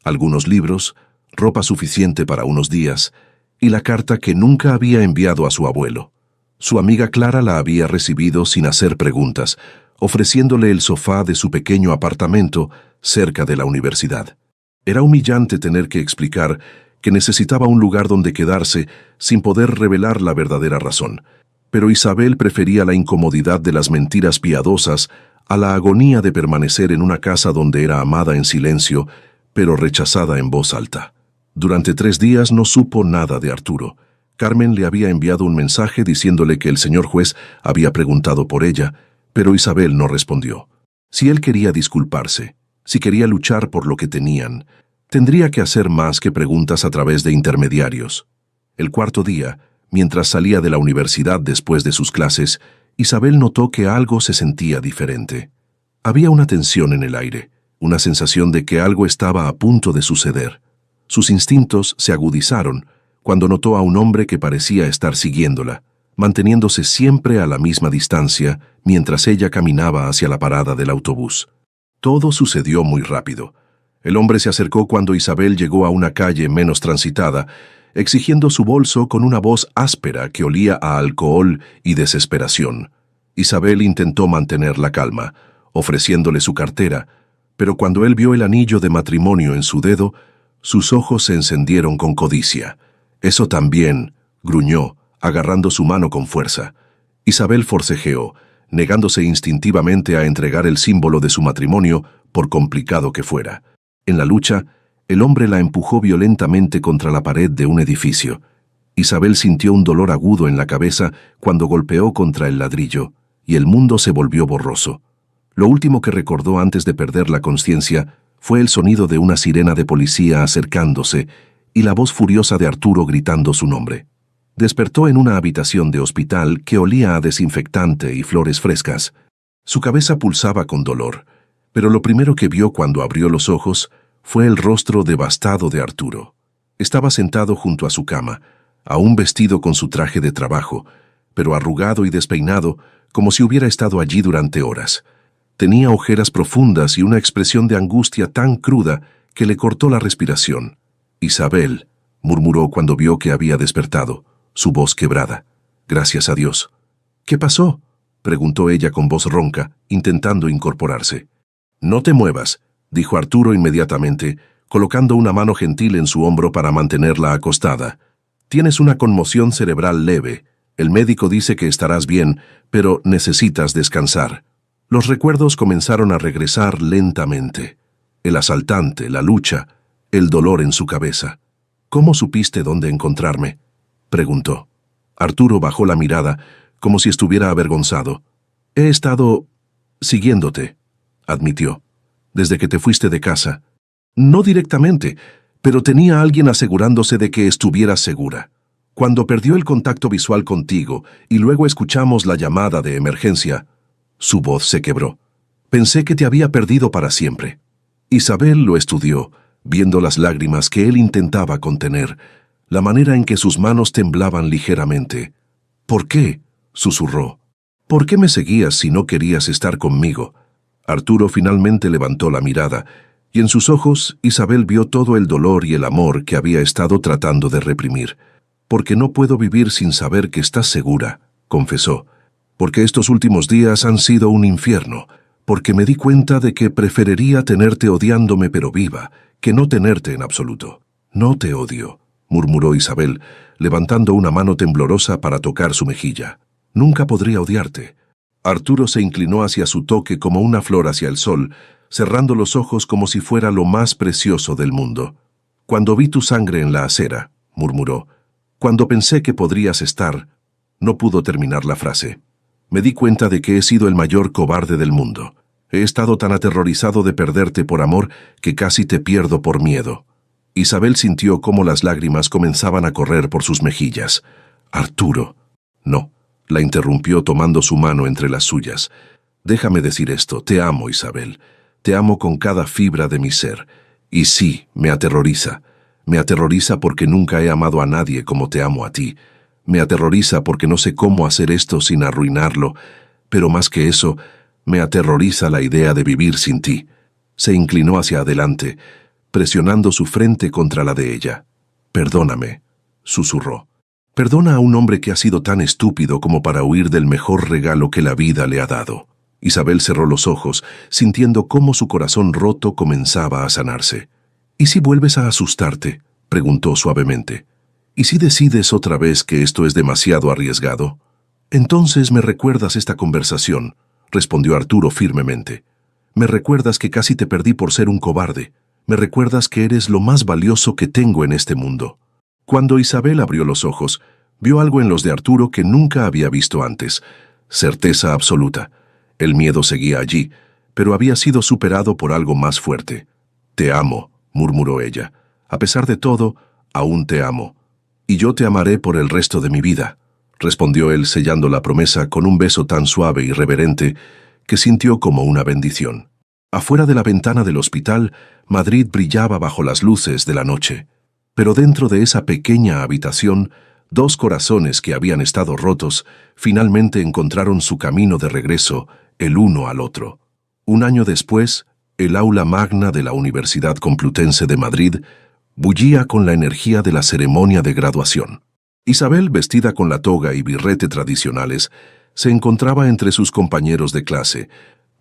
Speaker 1: algunos libros, ropa suficiente para unos días, y la carta que nunca había enviado a su abuelo. Su amiga Clara la había recibido sin hacer preguntas, ofreciéndole el sofá de su pequeño apartamento cerca de la universidad. Era humillante tener que explicar que necesitaba un lugar donde quedarse sin poder revelar la verdadera razón, pero Isabel prefería la incomodidad de las mentiras piadosas a la agonía de permanecer en una casa donde era amada en silencio, pero rechazada en voz alta. Durante 3 días no supo nada de Arturo. Carmen le había enviado un mensaje diciéndole que el señor juez había preguntado por ella, pero Isabel no respondió. Si él quería disculparse, si quería luchar por lo que tenían, tendría que hacer más que preguntas a través de intermediarios. El 4.º día, mientras salía de la universidad después de sus clases, Isabel notó que algo se sentía diferente. Había una tensión en el aire, una sensación de que algo estaba a punto de suceder. Sus instintos se agudizaron cuando notó a un hombre que parecía estar siguiéndola, manteniéndose siempre a la misma distancia mientras ella caminaba hacia la parada del autobús. Todo sucedió muy rápido. El hombre se acercó cuando Isabel llegó a una calle menos transitada, exigiendo su bolso con una voz áspera que olía a alcohol y desesperación. Isabel intentó mantener la calma, ofreciéndole su cartera, pero cuando él vio el anillo de matrimonio en su dedo, sus ojos se encendieron con codicia. «Eso también», gruñó, agarrando su mano con fuerza. Isabel forcejeó, negándose instintivamente a entregar el símbolo de su matrimonio, por complicado que fuera. En la lucha, el hombre la empujó violentamente contra la pared de un edificio. Isabel sintió un dolor agudo en la cabeza cuando golpeó contra el ladrillo, y el mundo se volvió borroso. Lo último que recordó antes de perder la conciencia fue el sonido de una sirena de policía acercándose y la voz furiosa de Arturo gritando su nombre. Despertó en una habitación de hospital que olía a desinfectante y flores frescas. Su cabeza pulsaba con dolor, pero lo primero que vio cuando abrió los ojos fue el rostro devastado de Arturo. Estaba sentado junto a su cama, aún vestido con su traje de trabajo, pero arrugado y despeinado, como si hubiera estado allí durante horas. Tenía ojeras profundas y una expresión de angustia tan cruda que le cortó la respiración. «Isabel», murmuró cuando vio que había despertado, su voz quebrada. «Gracias a Dios». «¿Qué pasó?», preguntó ella con voz ronca, intentando incorporarse. «No te muevas», dijo Arturo inmediatamente, colocando una mano gentil en su hombro para mantenerla acostada. «Tienes una conmoción cerebral leve. El médico dice que estarás bien, pero necesitas descansar». Los recuerdos comenzaron a regresar lentamente. El asaltante, la lucha, el dolor en su cabeza. «¿Cómo supiste dónde encontrarme?», preguntó. Arturo bajó la mirada, como si estuviera avergonzado. «He estado siguiéndote», admitió, «desde que te fuiste de casa. No directamente, pero tenía a alguien asegurándose de que estuvieras segura. Cuando perdió el contacto visual contigo y luego escuchamos la llamada de emergencia», su voz se quebró. «Pensé que te había perdido para siempre». Isabel lo estudió, viendo las lágrimas que él intentaba contener, la manera en que sus manos temblaban ligeramente. «¿Por qué?», susurró. «¿Por qué me seguías si no querías estar conmigo?». Arturo finalmente levantó la mirada, y en sus ojos Isabel vio todo el dolor y el amor que había estado tratando de reprimir. «Porque no puedo vivir sin saber que estás segura», confesó. «Porque estos últimos días han sido un infierno, porque me di cuenta de que preferiría tenerte odiándome pero viva, que no tenerte en absoluto». «No te odio», murmuró Isabel, levantando una mano temblorosa para tocar su mejilla. «Nunca podría odiarte». Arturo se inclinó hacia su toque como una flor hacia el sol, cerrando los ojos como si fuera lo más precioso del mundo. «Cuando vi tu sangre en la acera», murmuró, «cuando pensé que podrías estar...». No pudo terminar la frase. «Me di cuenta de que he sido el mayor cobarde del mundo. He estado tan aterrorizado de perderte por amor que casi te pierdo por miedo». Isabel sintió cómo las lágrimas comenzaban a correr por sus mejillas. «Arturo». «No», la interrumpió tomando su mano entre las suyas. «Déjame decir esto, te amo, Isabel. Te amo con cada fibra de mi ser. Y sí, me aterroriza. Me aterroriza porque nunca he amado a nadie como te amo a ti. Me aterroriza porque no sé cómo hacer esto sin arruinarlo. Pero más que eso, me aterroriza la idea de vivir sin ti». Se inclinó hacia adelante, presionando su frente contra la de ella. «Perdóname», susurró. «Perdona a un hombre que ha sido tan estúpido como para huir del mejor regalo que la vida le ha dado». Isabel cerró los ojos, sintiendo cómo su corazón roto comenzaba a sanarse. «¿Y si vuelves a asustarte?», preguntó suavemente. «¿Y si decides otra vez que esto es demasiado arriesgado?». «Entonces me recuerdas esta conversación», respondió Arturo firmemente. «Me recuerdas que casi te perdí por ser un cobarde. Me recuerdas que eres lo más valioso que tengo en este mundo». Cuando Isabel abrió los ojos, vio algo en los de Arturo que nunca había visto antes. Certeza absoluta. El miedo seguía allí, pero había sido superado por algo más fuerte. «Te amo», murmuró ella. «A pesar de todo, aún te amo. Y yo te amaré por el resto de mi vida», respondió él sellando la promesa con un beso tan suave y reverente que sintió como una bendición. Afuera de la ventana del hospital, Madrid brillaba bajo las luces de la noche. Pero dentro de esa pequeña habitación, dos corazones que habían estado rotos finalmente encontraron su camino de regreso el uno al otro. Un año después, el aula magna de la Universidad Complutense de Madrid bullía con la energía de la ceremonia de graduación. Isabel, vestida con la toga y birrete tradicionales, se encontraba entre sus compañeros de clase,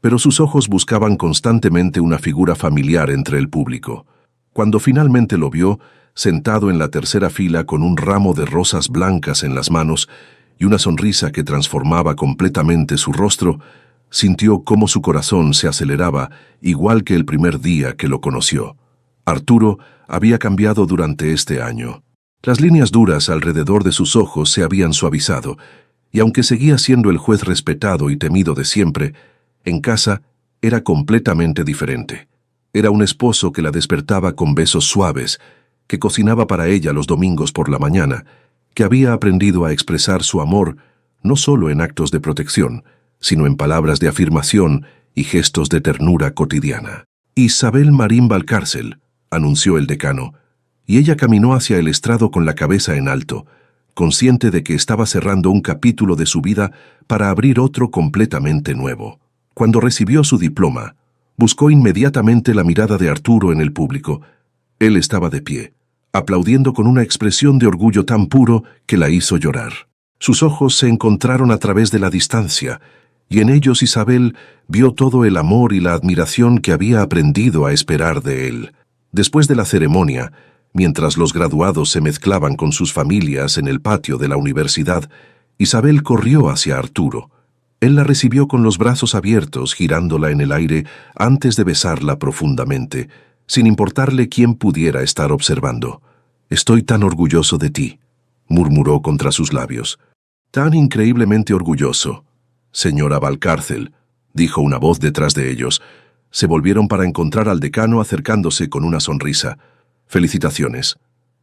Speaker 1: pero sus ojos buscaban constantemente una figura familiar entre el público. Cuando finalmente lo vio, sentado en la tercera fila con un ramo de rosas blancas en las manos y una sonrisa que transformaba completamente su rostro, sintió cómo su corazón se aceleraba igual que el primer día que lo conoció. Arturo había cambiado durante este año. Las líneas duras alrededor de sus ojos se habían suavizado, y aunque seguía siendo el juez respetado y temido de siempre, en casa era completamente diferente. Era un esposo que la despertaba con besos suaves, que cocinaba para ella los domingos por la mañana, que había aprendido a expresar su amor no solo en actos de protección, sino en palabras de afirmación y gestos de ternura cotidiana. «Isabel Marín Valcárcel», anunció el decano, y ella caminó hacia el estrado con la cabeza en alto, consciente de que estaba cerrando un capítulo de su vida para abrir otro completamente nuevo. Cuando recibió su diploma, buscó inmediatamente la mirada de Arturo en el público. Él estaba de pie, aplaudiendo con una expresión de orgullo tan puro que la hizo llorar. Sus ojos se encontraron a través de la distancia, y en ellos Isabel vio todo el amor y la admiración que había aprendido a esperar de él. Después de la ceremonia, mientras los graduados se mezclaban con sus familias en el patio de la universidad, Isabel corrió hacia Arturo. Él la recibió con los brazos abiertos, girándola en el aire antes de besarla profundamente, sin importarle quién pudiera estar observando. «Estoy tan orgulloso de ti», murmuró contra sus labios. «Tan increíblemente orgulloso». «Señora Valcárcel», dijo una voz detrás de ellos. Se volvieron para encontrar al decano acercándose con una sonrisa. «Felicitaciones.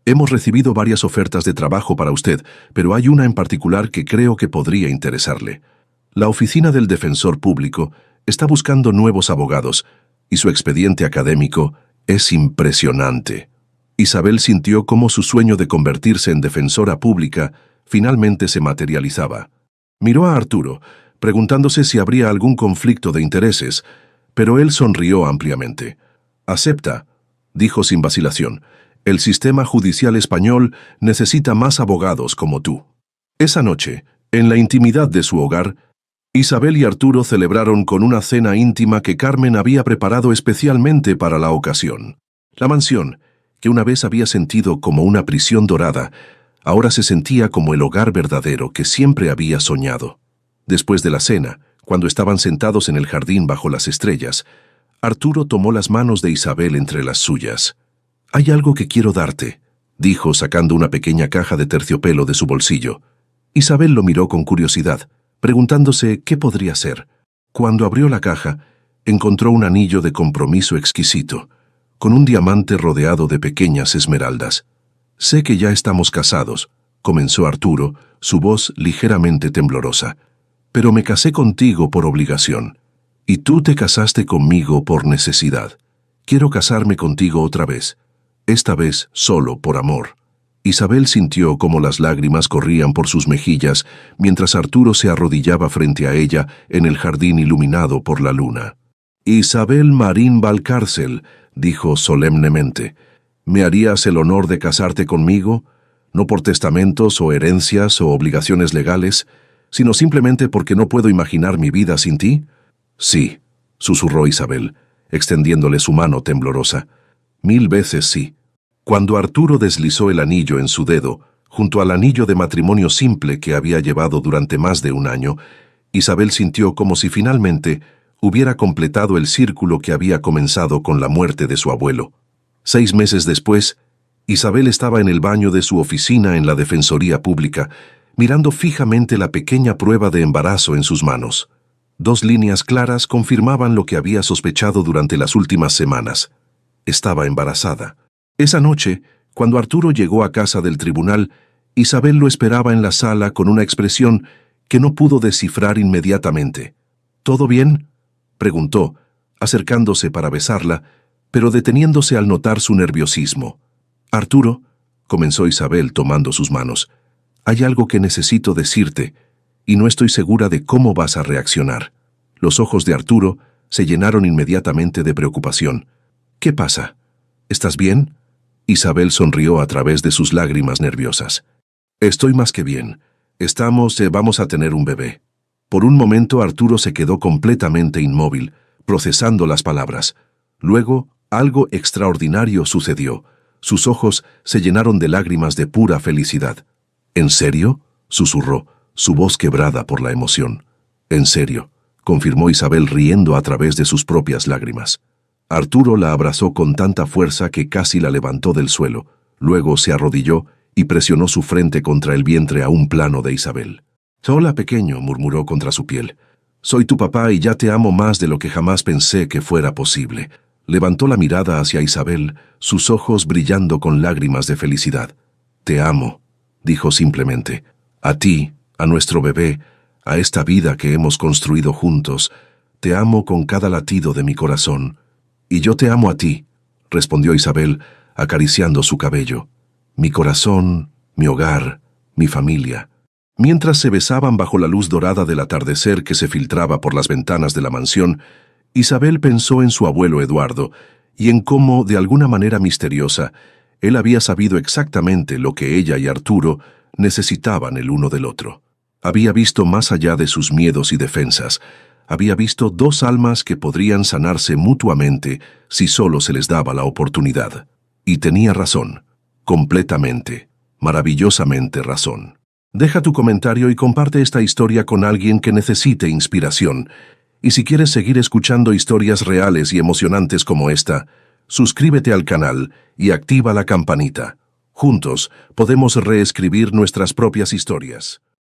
Speaker 1: Hemos recibido varias ofertas de trabajo para usted, pero hay una en particular que creo que podría interesarle. La oficina del defensor público está buscando nuevos abogados, y su expediente académico es impresionante. Isabel sintió cómo su sueño de convertirse en defensora pública finalmente se materializaba. Miró a Arturo, preguntándose si habría algún conflicto de intereses, pero él sonrió ampliamente. «Acepta», dijo sin vacilación. «El sistema judicial español necesita más abogados como tú». Esa noche, en la intimidad de su hogar, Isabel y Arturo celebraron con una cena íntima que Carmen había preparado especialmente para la ocasión. La mansión, que una vez había sentido como una prisión dorada, ahora se sentía como el hogar verdadero que siempre había soñado. Después de la cena, cuando estaban sentados en el jardín bajo las estrellas, Arturo tomó las manos de Isabel entre las suyas. «Hay algo que quiero darte», dijo sacando una pequeña caja de terciopelo de su bolsillo. Isabel lo miró con curiosidad, preguntándose qué podría ser. Cuando abrió la caja, encontró un anillo de compromiso exquisito, con un diamante rodeado de pequeñas esmeraldas. «Sé que ya estamos casados», comenzó Arturo, su voz ligeramente temblorosa. «Pero me casé contigo por obligación, y tú te casaste conmigo por necesidad. Quiero casarme contigo otra vez, esta vez solo por amor». Isabel sintió cómo las lágrimas corrían por sus mejillas mientras Arturo se arrodillaba frente a ella en el jardín iluminado por la luna. «Isabel Marín Valcárcel», dijo solemnemente, «¿me harías el honor de casarte conmigo? No por testamentos o herencias o obligaciones legales, sino simplemente porque no puedo imaginar mi vida sin ti». «Sí», susurró Isabel, extendiéndole su mano temblorosa. «1000 veces sí». Cuando Arturo deslizó el anillo en su dedo, junto al anillo de matrimonio simple que había llevado durante más de un año, Isabel sintió como si finalmente hubiera completado el círculo que había comenzado con la muerte de su abuelo. 6 meses después, Isabel estaba en el baño de su oficina en la Defensoría Pública, mirando fijamente la pequeña prueba de embarazo en sus manos. 2 líneas claras confirmaban lo que había sospechado durante las últimas semanas. Estaba embarazada. Esa noche, cuando Arturo llegó a casa del tribunal, Isabel lo esperaba en la sala con una expresión que no pudo descifrar inmediatamente. «¿Todo bien?», preguntó, acercándose para besarla, pero deteniéndose al notar su nerviosismo. «Arturo», comenzó Isabel tomando sus manos, «hay algo que necesito decirte, y no estoy segura de cómo vas a reaccionar». Los ojos de Arturo se llenaron inmediatamente de preocupación. «¿Qué pasa? ¿Estás bien?». Isabel sonrió a través de sus lágrimas nerviosas. «Estoy más que bien. Vamos a tener un bebé». Por un momento Arturo se quedó completamente inmóvil, procesando las palabras. Luego, algo extraordinario sucedió. Sus ojos se llenaron de lágrimas de pura felicidad. «¿En serio?», susurró, su voz quebrada por la emoción. «En serio», confirmó Isabel riendo a través de sus propias lágrimas. Arturo la abrazó con tanta fuerza que casi la levantó del suelo. Luego se arrodilló y presionó su frente contra el vientre aún plano de Isabel. «Hola, pequeño», murmuró contra su piel. «Soy tu papá y ya te amo más de lo que jamás pensé que fuera posible». Levantó la mirada hacia Isabel, sus ojos brillando con lágrimas de felicidad. «Te amo», dijo simplemente. «A ti, a nuestro bebé, a esta vida que hemos construido juntos. Te amo con cada latido de mi corazón». «Y yo te amo a ti», respondió Isabel, acariciando su cabello. «Mi corazón, mi hogar, mi familia». Mientras se besaban bajo la luz dorada del atardecer que se filtraba por las ventanas de la mansión, Isabel pensó en su abuelo Eduardo y en cómo, de alguna manera misteriosa, él había sabido exactamente lo que ella y Arturo necesitaban el uno del otro. Había visto más allá de sus miedos y defensas. Había visto 2 almas que podrían sanarse mutuamente si solo se les daba la oportunidad. Y tenía razón, completamente, maravillosamente razón. Deja tu comentario y comparte esta historia con alguien que necesite inspiración. Y si quieres seguir escuchando historias reales y emocionantes como esta, suscríbete al canal y activa la campanita. Juntos podemos reescribir nuestras propias historias.